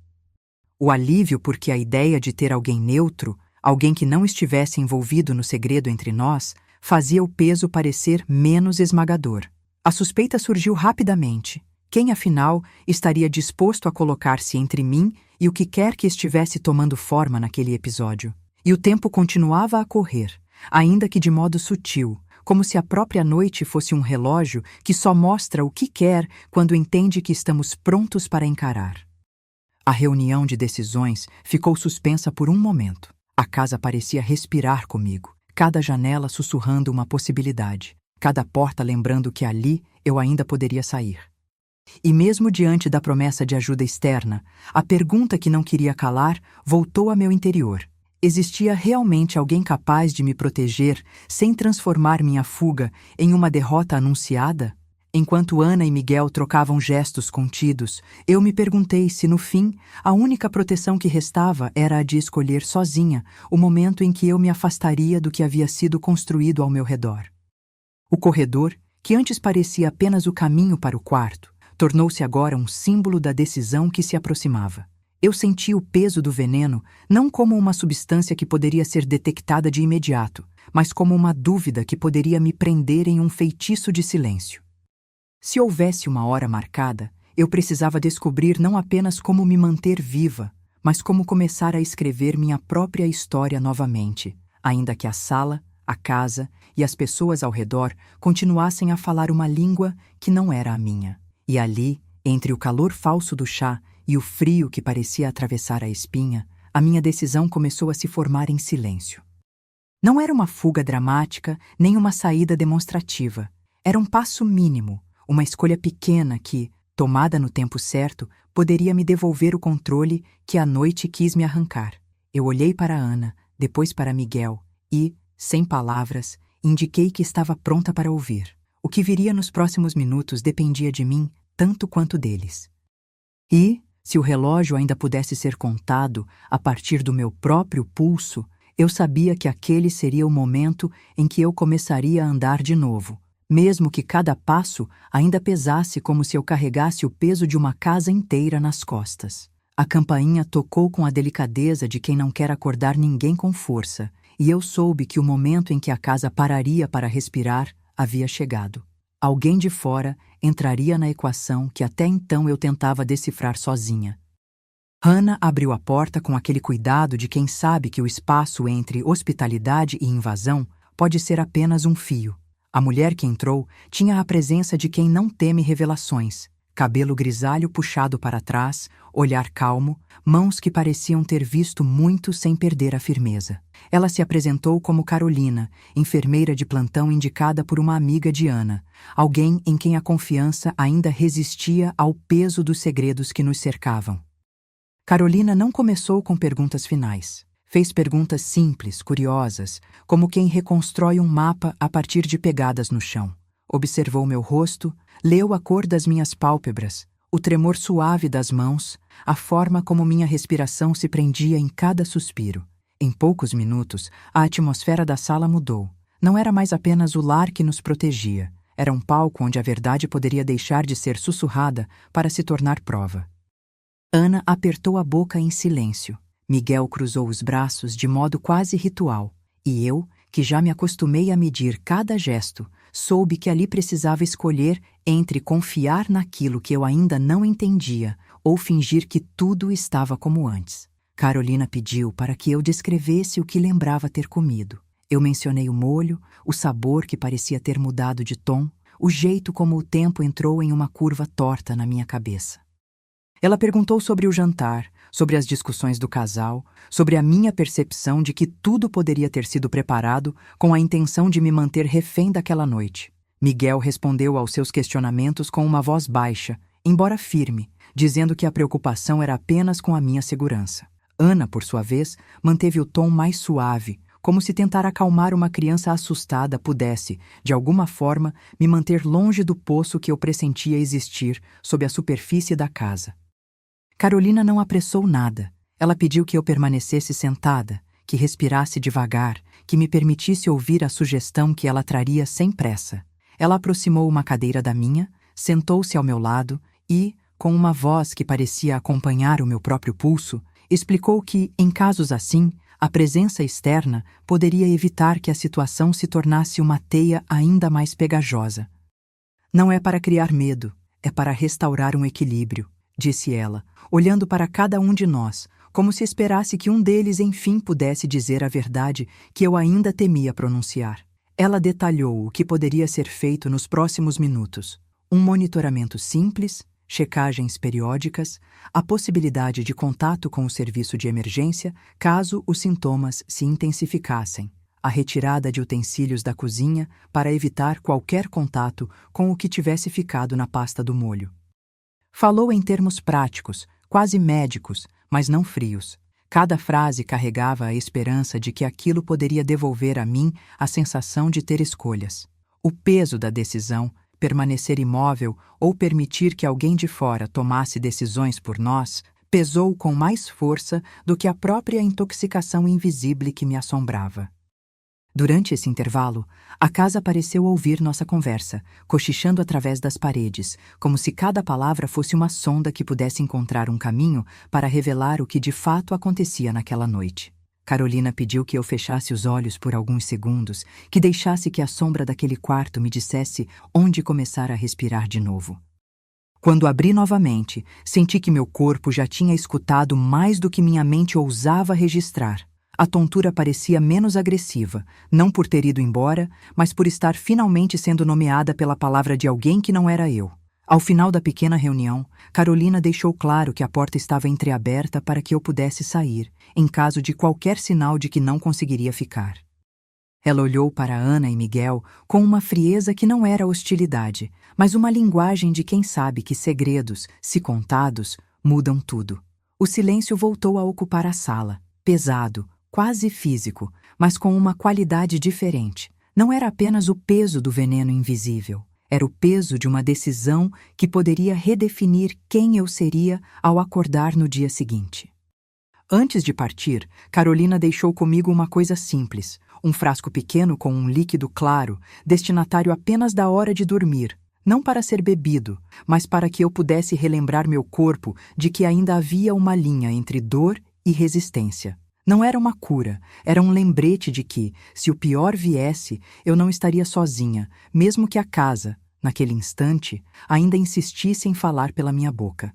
O alívio porque a ideia de ter alguém neutro, alguém que não estivesse envolvido no segredo entre nós, fazia o peso parecer menos esmagador. A suspeita surgiu rapidamente. Quem, afinal, estaria disposto a colocar-se entre mim e o que quer que estivesse tomando forma naquele episódio? E o tempo continuava a correr, ainda que de modo sutil, como se a própria noite fosse um relógio que só mostra o que quer quando entende que estamos prontos para encarar. A reunião de decisões ficou suspensa por um momento. A casa parecia respirar comigo, cada janela sussurrando uma possibilidade, cada porta lembrando que ali eu ainda poderia sair. E mesmo diante da promessa de ajuda externa, a pergunta que não queria calar voltou a meu interior. Existia realmente alguém capaz de me proteger sem transformar minha fuga em uma derrota anunciada? Enquanto Ana e Miguel trocavam gestos contidos, eu me perguntei se, no fim, a única proteção que restava era a de escolher sozinha o momento em que eu me afastaria do que havia sido construído ao meu redor. O corredor, que antes parecia apenas o caminho para o quarto, tornou-se agora um símbolo da decisão que se aproximava. Eu senti o peso do veneno não como uma substância que poderia ser detectada de imediato, mas como uma dúvida que poderia me prender em um feitiço de silêncio. Se houvesse uma hora marcada, eu precisava descobrir não apenas como me manter viva, mas como começar a escrever minha própria história novamente, ainda que a sala, a casa e as pessoas ao redor continuassem a falar uma língua que não era a minha. E ali, entre o calor falso do chá e o frio que parecia atravessar a espinha, a minha decisão começou a se formar em silêncio. Não era uma fuga dramática, nem uma saída demonstrativa. Era um passo mínimo, uma escolha pequena que, tomada no tempo certo, poderia me devolver o controle que a noite quis me arrancar. Eu olhei para Ana, depois para Miguel e, sem palavras, indiquei que estava pronta para ouvir. O que viria nos próximos minutos dependia de mim tanto quanto deles. E, se o relógio ainda pudesse ser contado a partir do meu próprio pulso, eu sabia que aquele seria o momento em que eu começaria a andar de novo, mesmo que cada passo ainda pesasse como se eu carregasse o peso de uma casa inteira nas costas. A campainha tocou com a delicadeza de quem não quer acordar ninguém com força, e eu soube que o momento em que a casa pararia para respirar havia chegado. Alguém de fora entraria na equação que até então eu tentava decifrar sozinha. Hannah abriu a porta com aquele cuidado de quem sabe que o espaço entre hospitalidade e invasão pode ser apenas um fio. A mulher que entrou tinha a presença de quem não teme revelações. Cabelo grisalho puxado para trás, olhar calmo, mãos que pareciam ter visto muito sem perder a firmeza. Ela se apresentou como Carolina, enfermeira de plantão indicada por uma amiga de Ana, alguém em quem a confiança ainda resistia ao peso dos segredos que nos cercavam. Carolina não começou com perguntas finais. Fez perguntas simples, curiosas, como quem reconstrói um mapa a partir de pegadas no chão. Observou meu rosto, leu a cor das minhas pálpebras, o tremor suave das mãos, a forma como minha respiração se prendia em cada suspiro. Em poucos minutos, a atmosfera da sala mudou. Não era mais apenas o lar que nos protegia. Era um palco onde a verdade poderia deixar de ser sussurrada para se tornar prova. Ana apertou a boca em silêncio. Miguel cruzou os braços de modo quase ritual, e eu, que já me acostumei a medir cada gesto, soube que ali precisava escolher entre confiar naquilo que eu ainda não entendia ou fingir que tudo estava como antes. Carolina pediu para que eu descrevesse o que lembrava ter comido. Eu mencionei o molho, o sabor que parecia ter mudado de tom, o jeito como o tempo entrou em uma curva torta na minha cabeça. Ela perguntou sobre o jantar, sobre as discussões do casal, sobre a minha percepção de que tudo poderia ter sido preparado com a intenção de me manter refém daquela noite. Miguel respondeu aos seus questionamentos com uma voz baixa, embora firme, dizendo que a preocupação era apenas com a minha segurança. Ana, por sua vez, manteve o tom mais suave, como se tentar acalmar uma criança assustada pudesse, de alguma forma, me manter longe do poço que eu pressentia existir sob a superfície da casa. Carolina não apressou nada. Ela pediu que eu permanecesse sentada, que respirasse devagar, que me permitisse ouvir a sugestão que ela traria sem pressa. Ela aproximou uma cadeira da minha, sentou-se ao meu lado e, com uma voz que parecia acompanhar o meu próprio pulso, explicou que, em casos assim, a presença externa poderia evitar que a situação se tornasse uma teia ainda mais pegajosa. Não é para criar medo, é para restaurar um equilíbrio, disse ela, olhando para cada um de nós, como se esperasse que um deles enfim pudesse dizer a verdade que eu ainda temia pronunciar. Ela detalhou o que poderia ser feito nos próximos minutos. Um monitoramento simples, checagens periódicas, a possibilidade de contato com o serviço de emergência caso os sintomas se intensificassem, a retirada de utensílios da cozinha para evitar qualquer contato com o que tivesse ficado na pasta do molho. Falou em termos práticos, quase médicos, mas não frios. Cada frase carregava a esperança de que aquilo poderia devolver a mim a sensação de ter escolhas. O peso da decisão, permanecer imóvel ou permitir que alguém de fora tomasse decisões por nós, pesou com mais força do que a própria intoxicação invisível que me assombrava. Durante esse intervalo, a casa pareceu ouvir nossa conversa, cochichando através das paredes, como se cada palavra fosse uma sonda que pudesse encontrar um caminho para revelar o que de fato acontecia naquela noite. Carolina pediu que eu fechasse os olhos por alguns segundos, que deixasse que a sombra daquele quarto me dissesse onde começar a respirar de novo. Quando abri novamente, senti que meu corpo já tinha escutado mais do que minha mente ousava registrar. A tontura parecia menos agressiva, não por ter ido embora, mas por estar finalmente sendo nomeada pela palavra de alguém que não era eu. Ao final da pequena reunião, Carolina deixou claro que a porta estava entreaberta para que eu pudesse sair, em caso de qualquer sinal de que não conseguiria ficar. Ela olhou para Ana e Miguel com uma frieza que não era hostilidade, mas uma linguagem de quem sabe que segredos, se contados, mudam tudo. O silêncio voltou a ocupar a sala, pesado, quase físico, mas com uma qualidade diferente. Não era apenas o peso do veneno invisível. Era o peso de uma decisão que poderia redefinir quem eu seria ao acordar no dia seguinte. Antes de partir, Carolina deixou comigo uma coisa simples, um frasco pequeno com um líquido claro, destinatário apenas da hora de dormir, não para ser bebido, mas para que eu pudesse relembrar meu corpo de que ainda havia uma linha entre dor e resistência. Não era uma cura, era um lembrete de que, se o pior viesse, eu não estaria sozinha, mesmo que a casa, naquele instante, ainda insistisse em falar pela minha boca.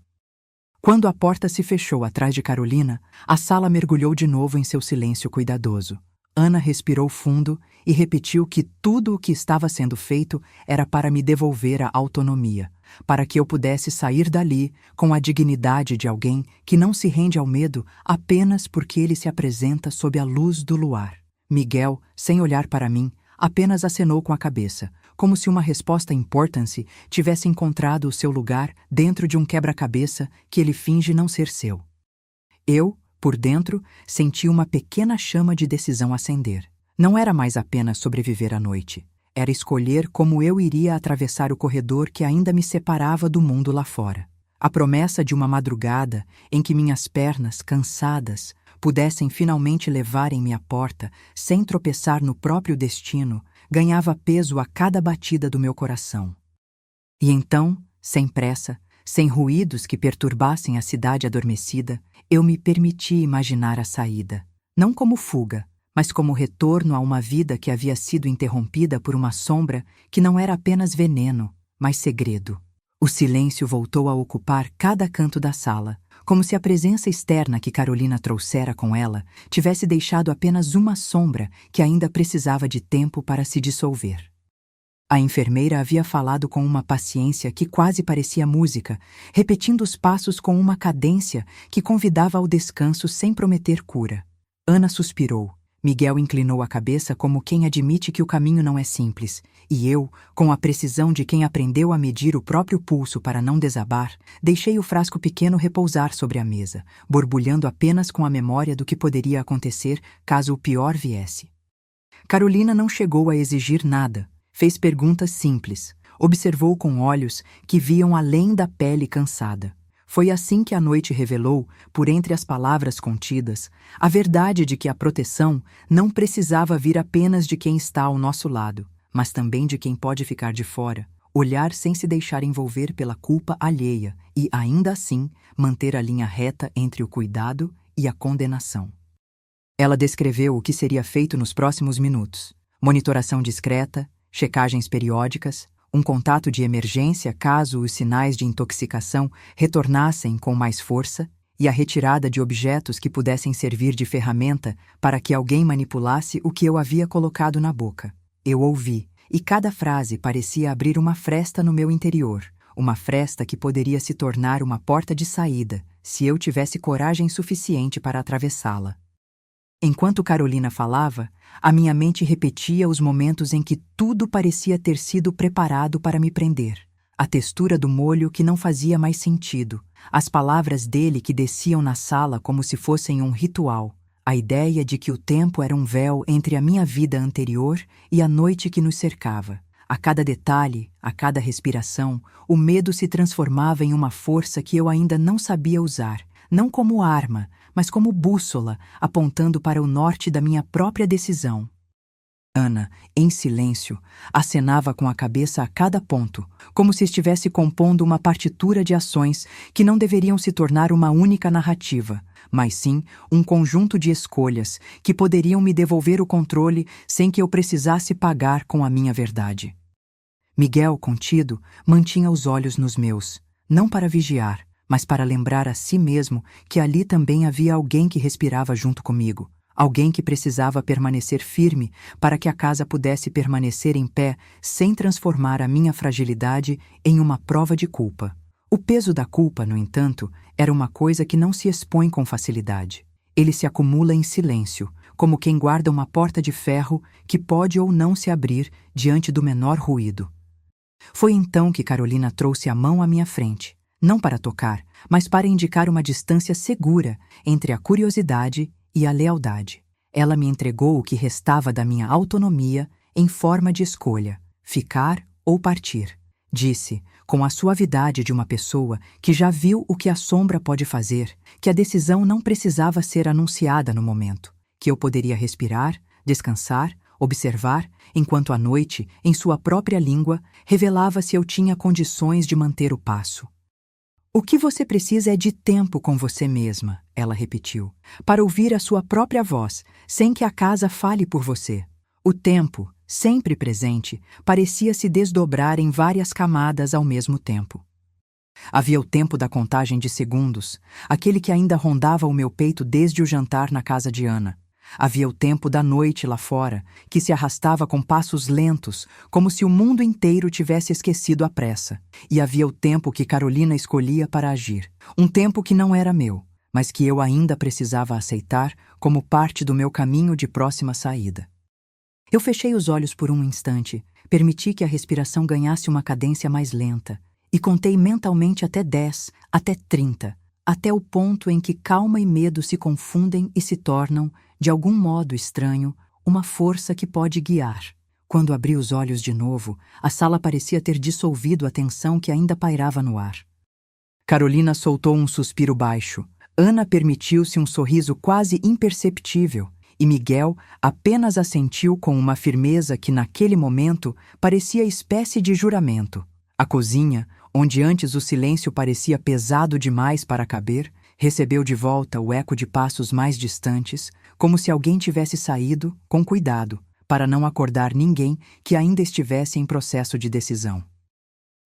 Quando a porta se fechou atrás de Carolina, a sala mergulhou de novo em seu silêncio cuidadoso. Ana respirou fundo e repetiu que tudo o que estava sendo feito era para me devolver a autonomia, para que eu pudesse sair dali com a dignidade de alguém que não se rende ao medo apenas porque ele se apresenta sob a luz do luar. Miguel, sem olhar para mim, apenas acenou com a cabeça, como se uma resposta importante tivesse encontrado o seu lugar dentro de um quebra-cabeça que ele finge não ser seu. Eu, por dentro, senti uma pequena chama de decisão acender. Não era mais apenas sobreviver à noite. Era escolher como eu iria atravessar o corredor que ainda me separava do mundo lá fora. A promessa de uma madrugada em que minhas pernas, cansadas, pudessem finalmente levarem-me à porta, sem tropeçar no próprio destino, ganhava peso a cada batida do meu coração. E então, sem pressa, sem ruídos que perturbassem a cidade adormecida, eu me permiti imaginar a saída, não como fuga, mas como retorno a uma vida que havia sido interrompida por uma sombra que não era apenas veneno, mas segredo. O silêncio voltou a ocupar cada canto da sala, como se a presença externa que Carolina trouxera com ela tivesse deixado apenas uma sombra que ainda precisava de tempo para se dissolver. A enfermeira havia falado com uma paciência que quase parecia música, repetindo os passos com uma cadência que convidava ao descanso sem prometer cura. Ana suspirou. Miguel inclinou a cabeça como quem admite que o caminho não é simples, e eu, com a precisão de quem aprendeu a medir o próprio pulso para não desabar, deixei o frasco pequeno repousar sobre a mesa, borbulhando apenas com a memória do que poderia acontecer caso o pior viesse. Carolina não chegou a exigir nada. Fez perguntas simples. Observou com olhos que viam além da pele cansada. Foi assim que a noite revelou, por entre as palavras contidas, a verdade de que a proteção não precisava vir apenas de quem está ao nosso lado, mas também de quem pode ficar de fora, olhar sem se deixar envolver pela culpa alheia e, ainda assim, manter a linha reta entre o cuidado e a condenação. Ela descreveu o que seria feito nos próximos minutos: monitoração discreta, checagens periódicas, um contato de emergência caso os sinais de intoxicação retornassem com mais força e a retirada de objetos que pudessem servir de ferramenta para que alguém manipulasse o que eu havia colocado na boca. Eu ouvi, e cada frase parecia abrir uma fresta no meu interior, uma fresta que poderia se tornar uma porta de saída se eu tivesse coragem suficiente para atravessá-la. Enquanto Carolina falava, a minha mente repetia os momentos em que tudo parecia ter sido preparado para me prender. A textura do molho que não fazia mais sentido, as palavras dele que desciam na sala como se fossem um ritual, a ideia de que o tempo era um véu entre a minha vida anterior e a noite que nos cercava. A cada detalhe, a cada respiração, o medo se transformava em uma força que eu ainda não sabia usar, não como arma, mas como bússola, apontando para o norte da minha própria decisão. Ana, em silêncio, acenava com a cabeça a cada ponto, como se estivesse compondo uma partitura de ações que não deveriam se tornar uma única narrativa, mas sim um conjunto de escolhas que poderiam me devolver o controle sem que eu precisasse pagar com a minha verdade. Miguel, contido, mantinha os olhos nos meus, não para vigiar, mas para lembrar a si mesmo que ali também havia alguém que respirava junto comigo, alguém que precisava permanecer firme para que a casa pudesse permanecer em pé sem transformar a minha fragilidade em uma prova de culpa. O peso da culpa, no entanto, era uma coisa que não se expõe com facilidade. Ele se acumula em silêncio, como quem guarda uma porta de ferro que pode ou não se abrir diante do menor ruído. Foi então que Carolina trouxe a mão à minha frente, não para tocar, mas para indicar uma distância segura entre a curiosidade e a lealdade. Ela me entregou o que restava da minha autonomia em forma de escolha, ficar ou partir. Disse, com a suavidade de uma pessoa que já viu o que a sombra pode fazer, que a decisão não precisava ser anunciada no momento, que eu poderia respirar, descansar, observar, enquanto a noite, em sua própria língua, revelava se eu tinha condições de manter o passo. O que você precisa é de tempo com você mesma, ela repetiu, para ouvir a sua própria voz, sem que a casa fale por você. O tempo, sempre presente, parecia se desdobrar em várias camadas ao mesmo tempo. Havia o tempo da contagem de segundos, aquele que ainda rondava o meu peito desde o jantar na casa de Ana. Havia o tempo da noite lá fora, que se arrastava com passos lentos, como se o mundo inteiro tivesse esquecido a pressa. E havia o tempo que Carolina escolhia para agir. Um tempo que não era meu, mas que eu ainda precisava aceitar como parte do meu caminho de próxima saída. Eu fechei os olhos por um instante, permiti que a respiração ganhasse uma cadência mais lenta, e contei mentalmente até 10, até 30, até o ponto em que calma e medo se confundem e se tornam, de algum modo estranho, uma força que pode guiar. Quando abri os olhos de novo, a sala parecia ter dissolvido a tensão que ainda pairava no ar. Carolina soltou um suspiro baixo. Ana permitiu-se um sorriso quase imperceptível, e Miguel apenas assentiu com uma firmeza que naquele momento parecia espécie de juramento. A cozinha, onde antes o silêncio parecia pesado demais para caber, recebeu de volta o eco de passos mais distantes, como se alguém tivesse saído, com cuidado, para não acordar ninguém que ainda estivesse em processo de decisão.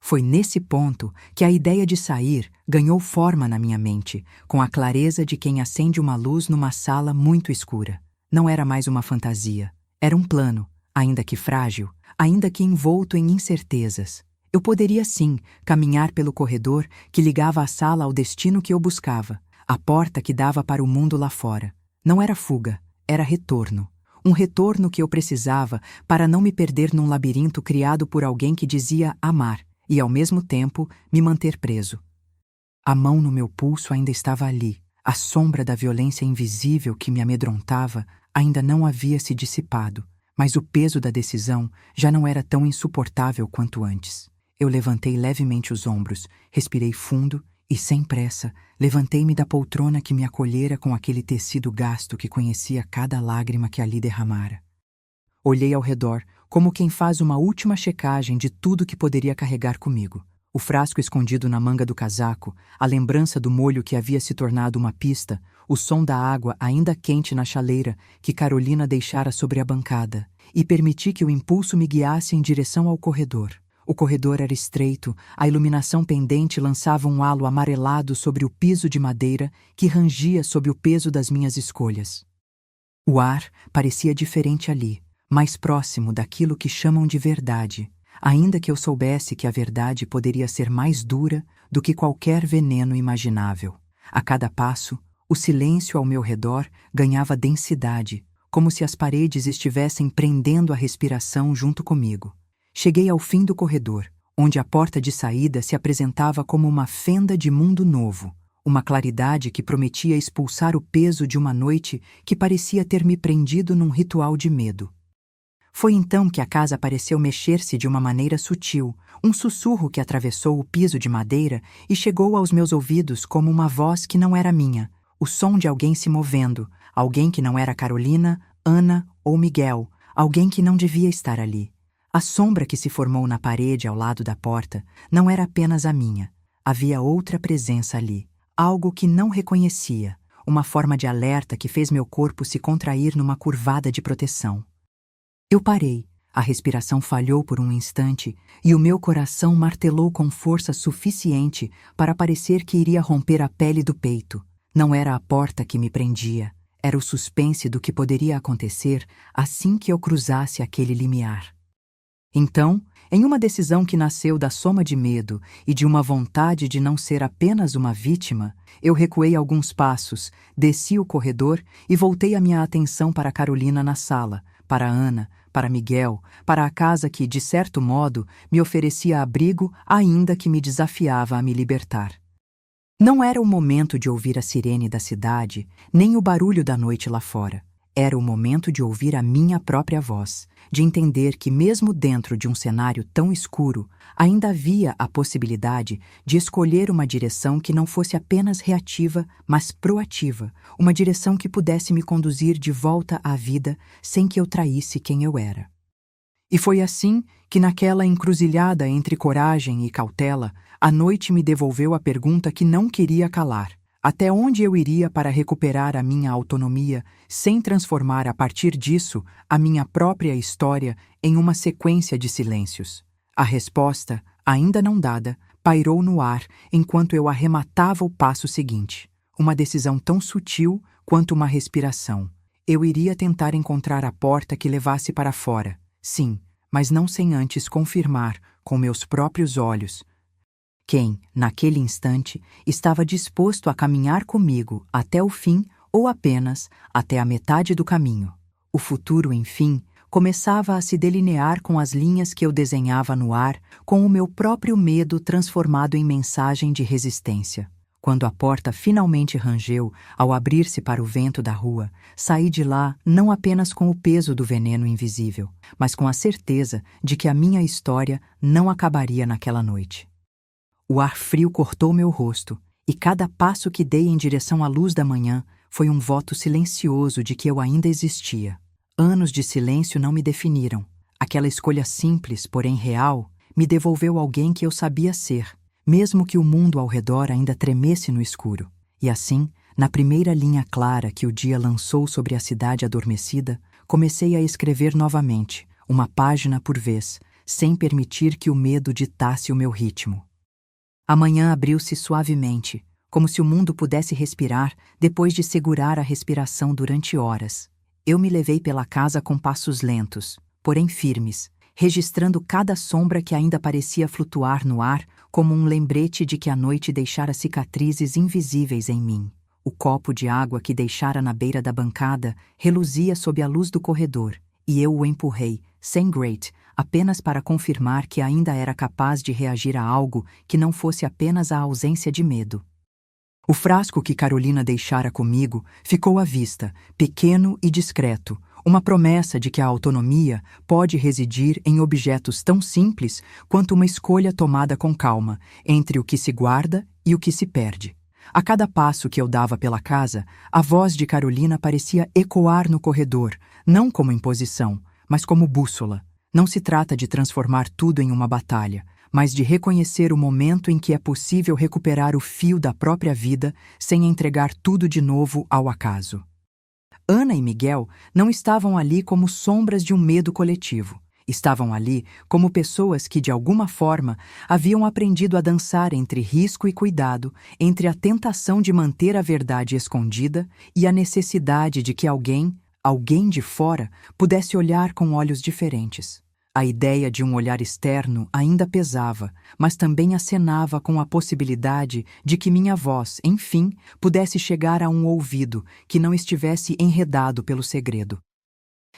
Foi nesse ponto que a ideia de sair ganhou forma na minha mente, com a clareza de quem acende uma luz numa sala muito escura. Não era mais uma fantasia, era um plano, ainda que frágil, ainda que envolto em incertezas. Eu poderia sim caminhar pelo corredor que ligava a sala ao destino que eu buscava, a porta que dava para o mundo lá fora. Não era fuga, era retorno. Um retorno que eu precisava para não me perder num labirinto criado por alguém que dizia amar e, ao mesmo tempo, me manter preso. A mão no meu pulso ainda estava ali. A sombra da violência invisível que me amedrontava ainda não havia se dissipado, Mas o peso da decisão já não era tão insuportável quanto antes. Eu levantei levemente os ombros, respirei fundo e, sem pressa, levantei-me da poltrona que me acolhera com aquele tecido gasto que conhecia cada lágrima que ali derramara. Olhei ao redor, como quem faz uma última checagem de tudo que poderia carregar comigo. O frasco escondido na manga do casaco, a lembrança do molho que havia se tornado uma pista, o som da água ainda quente na chaleira que Carolina deixara sobre a bancada, e permiti que o impulso me guiasse em direção ao corredor. O corredor era estreito, a iluminação pendente lançava um halo amarelado sobre o piso de madeira que rangia sob o peso das minhas escolhas. O ar parecia diferente ali, mais próximo daquilo que chamam de verdade, ainda que eu soubesse que a verdade poderia ser mais dura do que qualquer veneno imaginável. A cada passo, o silêncio ao meu redor ganhava densidade, como se as paredes estivessem prendendo a respiração junto comigo. Cheguei ao fim do corredor, onde a porta de saída se apresentava como uma fenda de mundo novo, uma claridade que prometia expulsar o peso de uma noite que parecia ter me prendido num ritual de medo. Foi então que a casa pareceu mexer-se de uma maneira sutil, um sussurro que atravessou o piso de madeira e chegou aos meus ouvidos como uma voz que não era minha, o som de alguém se movendo, alguém que não era Carolina, Ana ou Miguel, alguém que não devia estar ali. A sombra que se formou na parede ao lado da porta não era apenas a minha. Havia outra presença ali, algo que não reconhecia, uma forma de alerta que fez meu corpo se contrair numa curvada de proteção. Eu parei, a respiração falhou por um instante e o meu coração martelou com força suficiente para parecer que iria romper a pele do peito. Não era a porta que me prendia, era o suspense do que poderia acontecer assim que eu cruzasse aquele limiar. Então, em uma decisão que nasceu da soma de medo e de uma vontade de não ser apenas uma vítima, eu recuei alguns passos, desci o corredor e voltei a minha atenção para Carolina na sala, para Ana, para Miguel, para a casa que, de certo modo, me oferecia abrigo ainda que me desafiava a me libertar. Não era o momento de ouvir a sirene da cidade, nem o barulho da noite lá fora. Era o momento de ouvir a minha própria voz, de entender que mesmo dentro de um cenário tão escuro, ainda havia a possibilidade de escolher uma direção que não fosse apenas reativa, mas proativa, uma direção que pudesse me conduzir de volta à vida sem que eu traísse quem eu era. E foi assim que, naquela encruzilhada entre coragem e cautela, a noite me devolveu a pergunta que não queria calar. Até onde eu iria para recuperar a minha autonomia sem transformar a partir disso a minha própria história em uma sequência de silêncios? A resposta, ainda não dada, pairou no ar enquanto eu arrematava o passo seguinte. Uma decisão tão sutil quanto uma respiração. Eu iria tentar encontrar a porta que levasse para fora, sim, mas não sem antes confirmar, com meus próprios olhos, quem, naquele instante, estava disposto a caminhar comigo até o fim ou apenas até a metade do caminho. O futuro, enfim, começava a se delinear com as linhas que eu desenhava no ar, com o meu próprio medo transformado em mensagem de resistência. Quando a porta finalmente rangeu, ao abrir-se para o vento da rua, saí de lá não apenas com o peso do veneno invisível, mas com a certeza de que a minha história não acabaria naquela noite. O ar frio cortou meu rosto, e cada passo que dei em direção à luz da manhã foi um voto silencioso de que eu ainda existia. Anos de silêncio não me definiram. Aquela escolha simples, porém real, me devolveu alguém que eu sabia ser, mesmo que o mundo ao redor ainda tremesse no escuro. E assim, na primeira linha clara que o dia lançou sobre a cidade adormecida, comecei a escrever novamente, uma página por vez, sem permitir que o medo ditasse o meu ritmo. A manhã abriu-se suavemente, como se o mundo pudesse respirar depois de segurar a respiração durante horas. Eu me levei pela casa com passos lentos, porém firmes, registrando cada sombra que ainda parecia flutuar no ar como um lembrete de que a noite deixara cicatrizes invisíveis em mim. O copo de água que deixara na beira da bancada reluzia sob a luz do corredor, e eu o empurrei, sem grate, apenas para confirmar que ainda era capaz de reagir a algo que não fosse apenas a ausência de medo. O frasco que Carolina deixara comigo ficou à vista, pequeno e discreto, Uma promessa de que a autonomia pode residir em objetos tão simples quanto uma escolha tomada com calma entre o que se guarda e o que se perde. A cada passo que eu dava pela casa, a voz de Carolina parecia ecoar no corredor, não como imposição, mas como bússola. Não se trata de transformar tudo em uma batalha, mas de reconhecer o momento em que é possível recuperar o fio da própria vida sem entregar tudo de novo ao acaso. Ana e Miguel não estavam ali como sombras de um medo coletivo. Estavam ali como pessoas que, de alguma forma, haviam aprendido a dançar entre risco e cuidado, entre a tentação de manter a verdade escondida e a necessidade de que alguém de fora, pudesse olhar com olhos diferentes. A ideia de um olhar externo ainda pesava, mas também acenava com a possibilidade de que minha voz, enfim, pudesse chegar a um ouvido que não estivesse enredado pelo segredo.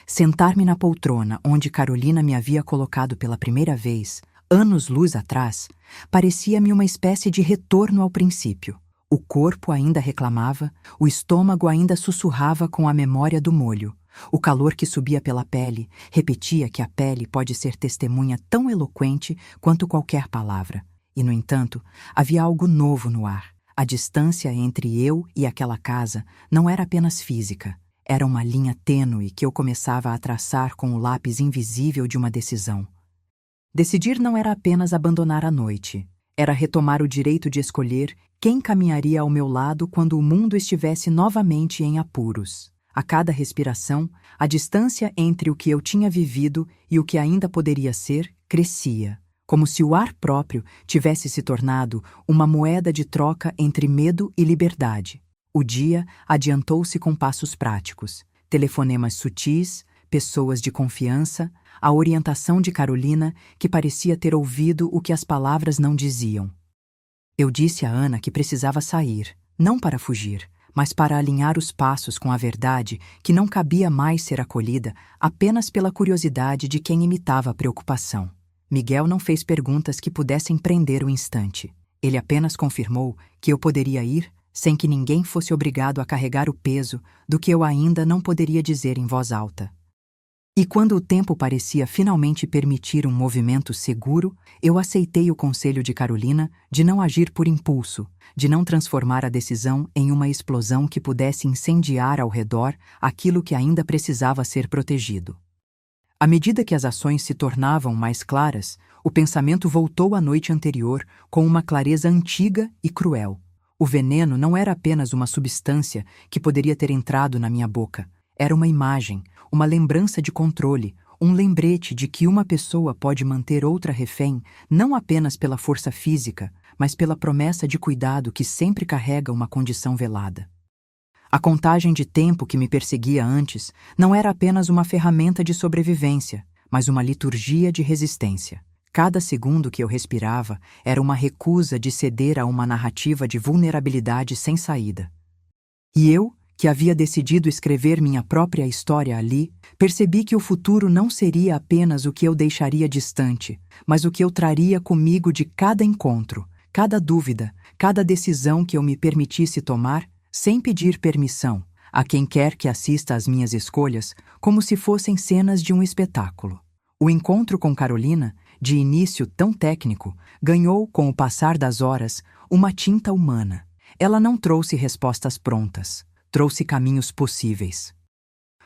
Sentar-me na poltrona onde Carolina me havia colocado pela primeira vez, anos-luz atrás, parecia-me uma espécie de retorno ao princípio. O corpo ainda reclamava, o estômago ainda sussurrava com a memória do molho. O calor que subia pela pele repetia que a pele pode ser testemunha tão eloquente quanto qualquer palavra. E, no entanto, havia algo novo no ar. A distância entre eu e aquela casa não era apenas física. Era uma linha tênue que eu começava a traçar com o lápis invisível de uma decisão. Decidir não era apenas abandonar a noite. Era retomar o direito de escolher quem caminharia ao meu lado quando o mundo estivesse novamente em apuros. A cada respiração, a distância entre o que eu tinha vivido e o que ainda poderia ser crescia, como se o ar próprio tivesse se tornado uma moeda de troca entre medo e liberdade. O dia adiantou-se com passos práticos, telefonemas sutis, pessoas de confiança, a orientação de Carolina, que parecia ter ouvido o que as palavras não diziam. Eu disse a Ana que precisava sair, não para fugir, mas para alinhar os passos com a verdade que não cabia mais ser acolhida apenas pela curiosidade de quem imitava a preocupação. Miguel não fez perguntas que pudessem prender o instante. Ele apenas confirmou que eu poderia ir sem que ninguém fosse obrigado a carregar o peso do que eu ainda não poderia dizer em voz alta. E quando o tempo parecia finalmente permitir um movimento seguro, eu aceitei o conselho de Carolina de não agir por impulso, de não transformar a decisão em uma explosão que pudesse incendiar ao redor aquilo que ainda precisava ser protegido. À medida que as ações se tornavam mais claras, o pensamento voltou à noite anterior com uma clareza antiga e cruel. O veneno não era apenas uma substância que poderia ter entrado na minha boca. Era uma imagem, uma lembrança de controle, um lembrete de que uma pessoa pode manter outra refém não apenas pela força física, mas pela promessa de cuidado que sempre carrega uma condição velada. A contagem de tempo que me perseguia antes não era apenas uma ferramenta de sobrevivência, mas uma liturgia de resistência. Cada segundo que eu respirava era uma recusa de ceder a uma narrativa de vulnerabilidade sem saída. E eu, que havia decidido escrever minha própria história ali, percebi que o futuro não seria apenas o que eu deixaria distante, mas o que eu traria comigo de cada encontro, cada dúvida, cada decisão que eu me permitisse tomar, sem pedir permissão, a quem quer que assista às minhas escolhas, como se fossem cenas de um espetáculo. O encontro com Carolina, de início tão técnico, ganhou, com o passar das horas, uma tinta humana. Ela não trouxe respostas prontas. Trouxe caminhos possíveis.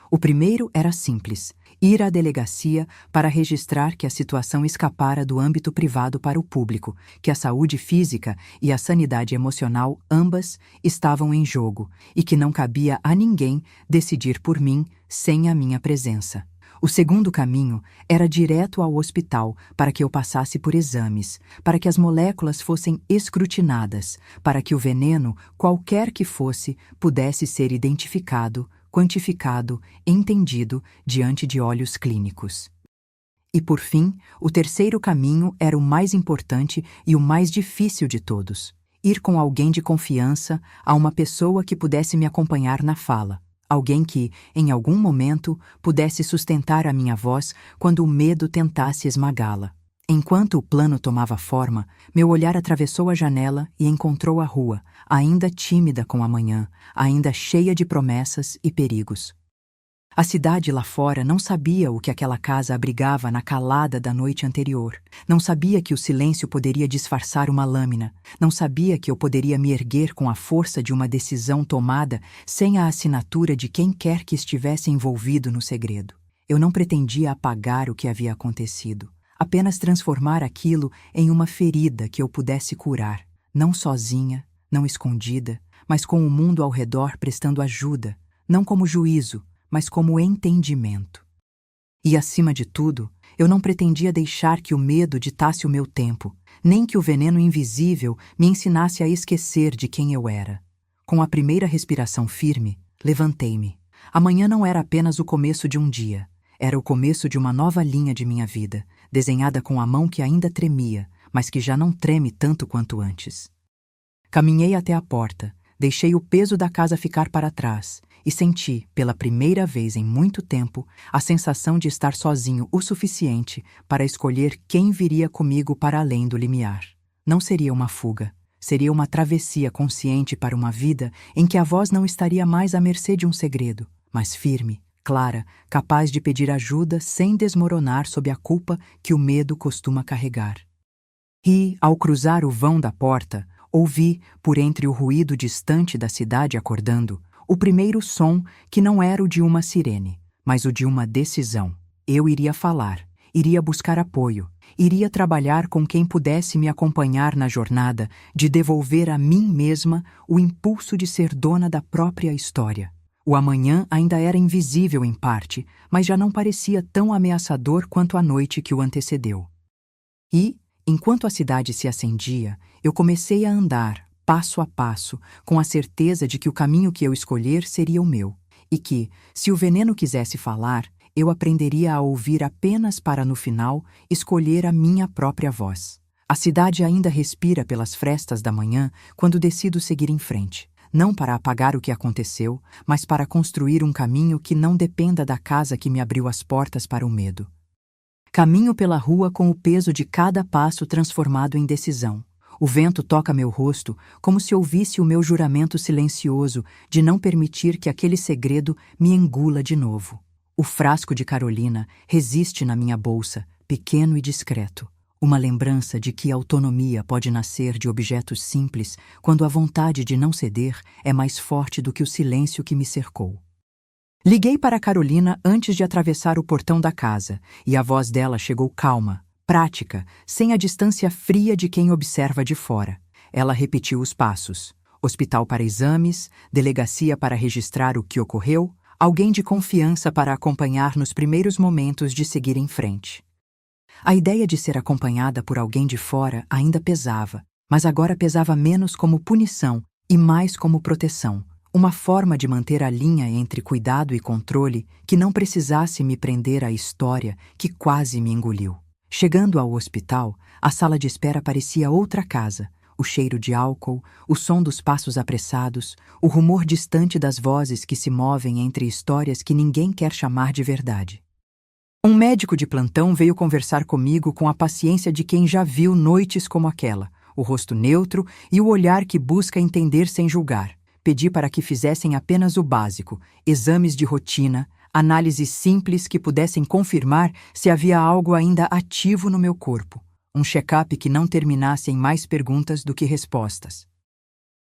O primeiro era simples: ir à delegacia para registrar que a situação escapara do âmbito privado para o público, que a saúde física e a sanidade emocional ambas estavam em jogo e que não cabia a ninguém decidir por mim sem a minha presença. O segundo caminho era direto ao hospital para que eu passasse por exames, para que as moléculas fossem escrutinadas, para que o veneno, qualquer que fosse, pudesse ser identificado, quantificado, entendido diante de olhos clínicos. E, por fim, o terceiro caminho era o mais importante e o mais difícil de todos: ir com alguém de confiança, a uma pessoa que pudesse me acompanhar na fala. Alguém que, em algum momento, pudesse sustentar a minha voz quando o medo tentasse esmagá-la. Enquanto o plano tomava forma, meu olhar atravessou a janela e encontrou a rua, ainda tímida com a manhã, ainda cheia de promessas e perigos. A cidade lá fora não sabia o que aquela casa abrigava na calada da noite anterior. Não sabia que o silêncio poderia disfarçar uma lâmina. Não sabia que eu poderia me erguer com a força de uma decisão tomada sem a assinatura de quem quer que estivesse envolvido no segredo. Eu não pretendia apagar o que havia acontecido, apenas transformar aquilo em uma ferida que eu pudesse curar, não sozinha, não escondida, mas com o mundo ao redor prestando ajuda, não como juízo, mas como entendimento. E, acima de tudo, eu não pretendia deixar que o medo ditasse o meu tempo, nem que o veneno invisível me ensinasse a esquecer de quem eu era. Com a primeira respiração firme, levantei-me. Amanhã não era apenas o começo de um dia, era o começo de uma nova linha de minha vida, desenhada com a mão que ainda tremia, mas que já não treme tanto quanto antes. Caminhei até a porta, deixei o peso da casa ficar para trás e senti, pela primeira vez em muito tempo, a sensação de estar sozinho o suficiente para escolher quem viria comigo para além do limiar. Não seria uma fuga, seria uma travessia consciente para uma vida em que a voz não estaria mais à mercê de um segredo, mas firme, clara, capaz de pedir ajuda sem desmoronar sob a culpa que o medo costuma carregar. E, ao cruzar o vão da porta, ouvi, por entre o ruído distante da cidade acordando, o primeiro som que não era o de uma sirene, mas o de uma decisão. Eu iria falar, iria buscar apoio, iria trabalhar com quem pudesse me acompanhar na jornada de devolver a mim mesma o impulso de ser dona da própria história. O amanhã ainda era invisível em parte, mas já não parecia tão ameaçador quanto a noite que o antecedeu. E, enquanto a cidade se acendia, eu comecei a andar, passo a passo, com a certeza de que o caminho que eu escolher seria o meu, e que, se o veneno quisesse falar, eu aprenderia a ouvir apenas para, no final, escolher a minha própria voz. A cidade ainda respira pelas frestas da manhã quando decido seguir em frente, não para apagar o que aconteceu, mas para construir um caminho que não dependa da casa que me abriu as portas para o medo. Caminho pela rua com o peso de cada passo transformado em decisão. O vento toca meu rosto como se ouvisse o meu juramento silencioso de não permitir que aquele segredo me engula de novo. O frasco de Carolina resiste na minha bolsa, pequeno e discreto. Uma lembrança de que a autonomia pode nascer de objetos simples quando a vontade de não ceder é mais forte do que o silêncio que me cercou. Liguei para Carolina antes de atravessar o portão da casa, e a voz dela chegou calma, prática, sem a distância fria de quem observa de fora. Ela repetiu os passos: hospital para exames, delegacia para registrar o que ocorreu, alguém de confiança para acompanhar nos primeiros momentos de seguir em frente. A ideia de ser acompanhada por alguém de fora ainda pesava, mas agora pesava menos como punição e mais como proteção. Uma forma de manter a linha entre cuidado e controle que não precisasse me prender à história que quase me engoliu. Chegando ao hospital, a sala de espera parecia outra casa. O cheiro de álcool, o som dos passos apressados, o rumor distante das vozes que se movem entre histórias que ninguém quer chamar de verdade. Um médico de plantão veio conversar comigo com a paciência de quem já viu noites como aquela, o rosto neutro e o olhar que busca entender sem julgar. Pedi para que fizessem apenas o básico, exames de rotina, análises simples que pudessem confirmar se havia algo ainda ativo no meu corpo. Um check-up que não terminasse em mais perguntas do que respostas.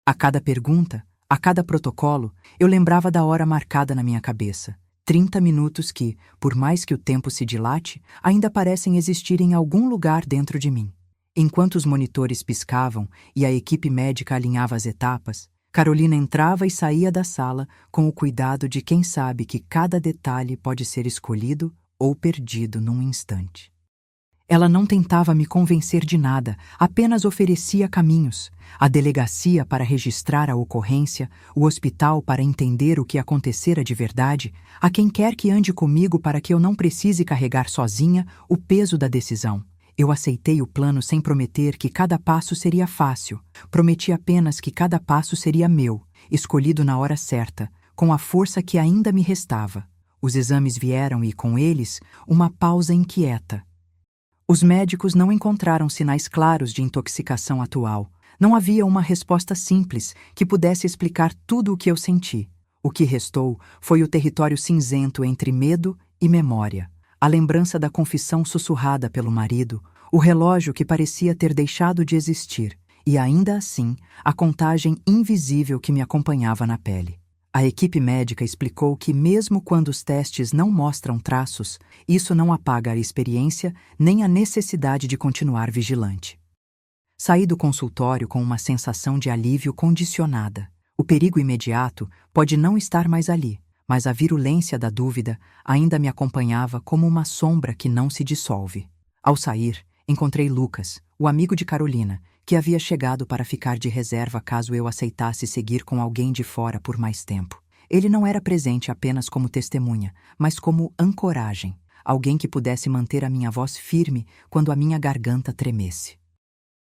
A cada pergunta, a cada protocolo, eu lembrava da hora marcada na minha cabeça. 30 minutos que, por mais que o tempo se dilate, ainda parecem existir em algum lugar dentro de mim. Enquanto os monitores piscavam e a equipe médica alinhava as etapas, Carolina entrava e saía da sala com o cuidado de quem sabe que cada detalhe pode ser escolhido ou perdido num instante. Ela não tentava me convencer de nada, apenas oferecia caminhos. A delegacia para registrar a ocorrência, o hospital para entender o que acontecera de verdade, a quem quer que ande comigo para que eu não precise carregar sozinha o peso da decisão. Eu aceitei o plano sem prometer que cada passo seria fácil. Prometi apenas que cada passo seria meu, escolhido na hora certa, com a força que ainda me restava. Os exames vieram e, com eles, uma pausa inquieta. Os médicos não encontraram sinais claros de intoxicação atual. Não havia uma resposta simples que pudesse explicar tudo o que eu senti. O que restou foi o território cinzento entre medo e memória, a lembrança da confissão sussurrada pelo marido, o relógio que parecia ter deixado de existir, e ainda assim, a contagem invisível que me acompanhava na pele. A equipe médica explicou que mesmo quando os testes não mostram traços, isso não apaga a experiência nem a necessidade de continuar vigilante. Saí do consultório com uma sensação de alívio condicionada. O perigo imediato pode não estar mais ali, mas a virulência da dúvida ainda me acompanhava como uma sombra que não se dissolve. Ao sair, encontrei Lucas, o amigo de Carolina, que havia chegado para ficar de reserva caso eu aceitasse seguir com alguém de fora por mais tempo. Ele não era presente apenas como testemunha, mas como ancoragem, alguém que pudesse manter a minha voz firme quando a minha garganta tremesse.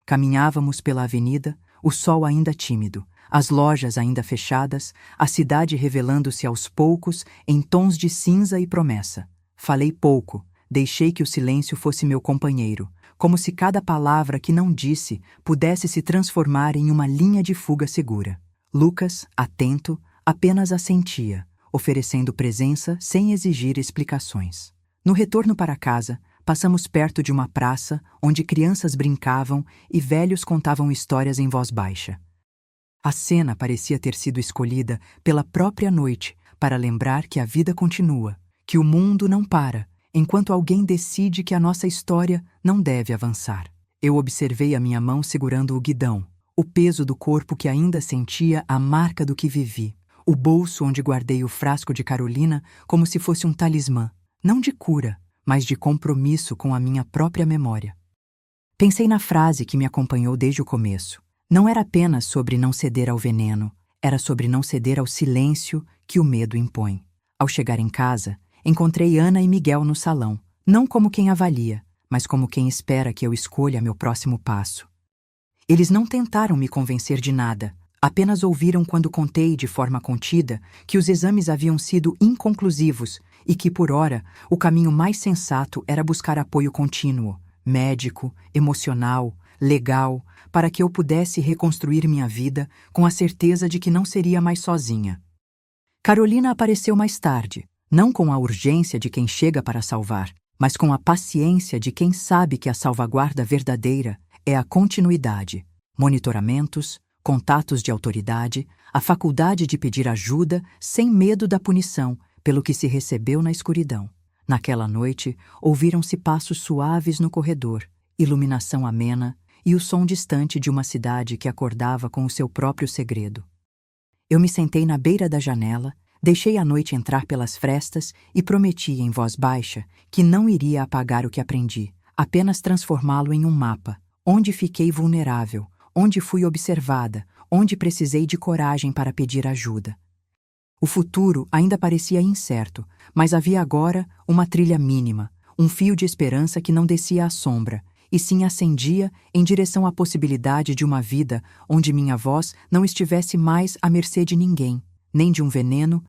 Caminhávamos pela avenida, o sol ainda tímido, as lojas ainda fechadas, a cidade revelando-se aos poucos em tons de cinza e promessa. Falei pouco, deixei que o silêncio fosse meu companheiro, como se cada palavra que não disse pudesse se transformar em uma linha de fuga segura. Lucas, atento, apenas assentia, oferecendo presença sem exigir explicações. No retorno para casa, passamos perto de uma praça onde crianças brincavam e velhos contavam histórias em voz baixa. A cena parecia ter sido escolhida pela própria noite para lembrar que a vida continua, que o mundo não para, enquanto alguém decide que a nossa história não deve avançar. Eu observei a minha mão segurando o guidão, o peso do corpo que ainda sentia a marca do que vivi, o bolso onde guardei o frasco de Carolina como se fosse um talismã, não de cura, mas de compromisso com a minha própria memória. Pensei na frase que me acompanhou desde o começo. Não era apenas sobre não ceder ao veneno, era sobre não ceder ao silêncio que o medo impõe. Ao chegar em casa, encontrei Ana e Miguel no salão, não como quem avalia, mas como quem espera que eu escolha meu próximo passo. Eles não tentaram me convencer de nada, apenas ouviram quando contei de forma contida que os exames haviam sido inconclusivos e que, por ora, o caminho mais sensato era buscar apoio contínuo, médico, emocional, legal, para que eu pudesse reconstruir minha vida com a certeza de que não seria mais sozinha. Carolina apareceu mais tarde, não com a urgência de quem chega para salvar, mas com a paciência de quem sabe que a salvaguarda verdadeira é a continuidade, monitoramentos, contatos de autoridade, a faculdade de pedir ajuda sem medo da punição pelo que se recebeu na escuridão. Naquela noite, ouviram-se passos suaves no corredor, iluminação amena e o som distante de uma cidade que acordava com o seu próprio segredo. Eu me sentei na beira da janela, deixei a noite entrar pelas frestas e prometi em voz baixa que não iria apagar o que aprendi, apenas transformá-lo em um mapa, onde fiquei vulnerável, onde fui observada, onde precisei de coragem para pedir ajuda. O futuro ainda parecia incerto, mas havia agora uma trilha mínima, um fio de esperança que não descia à sombra, e sim ascendia em direção à possibilidade de uma vida onde minha voz não estivesse mais à mercê de ninguém, nem de um veneno,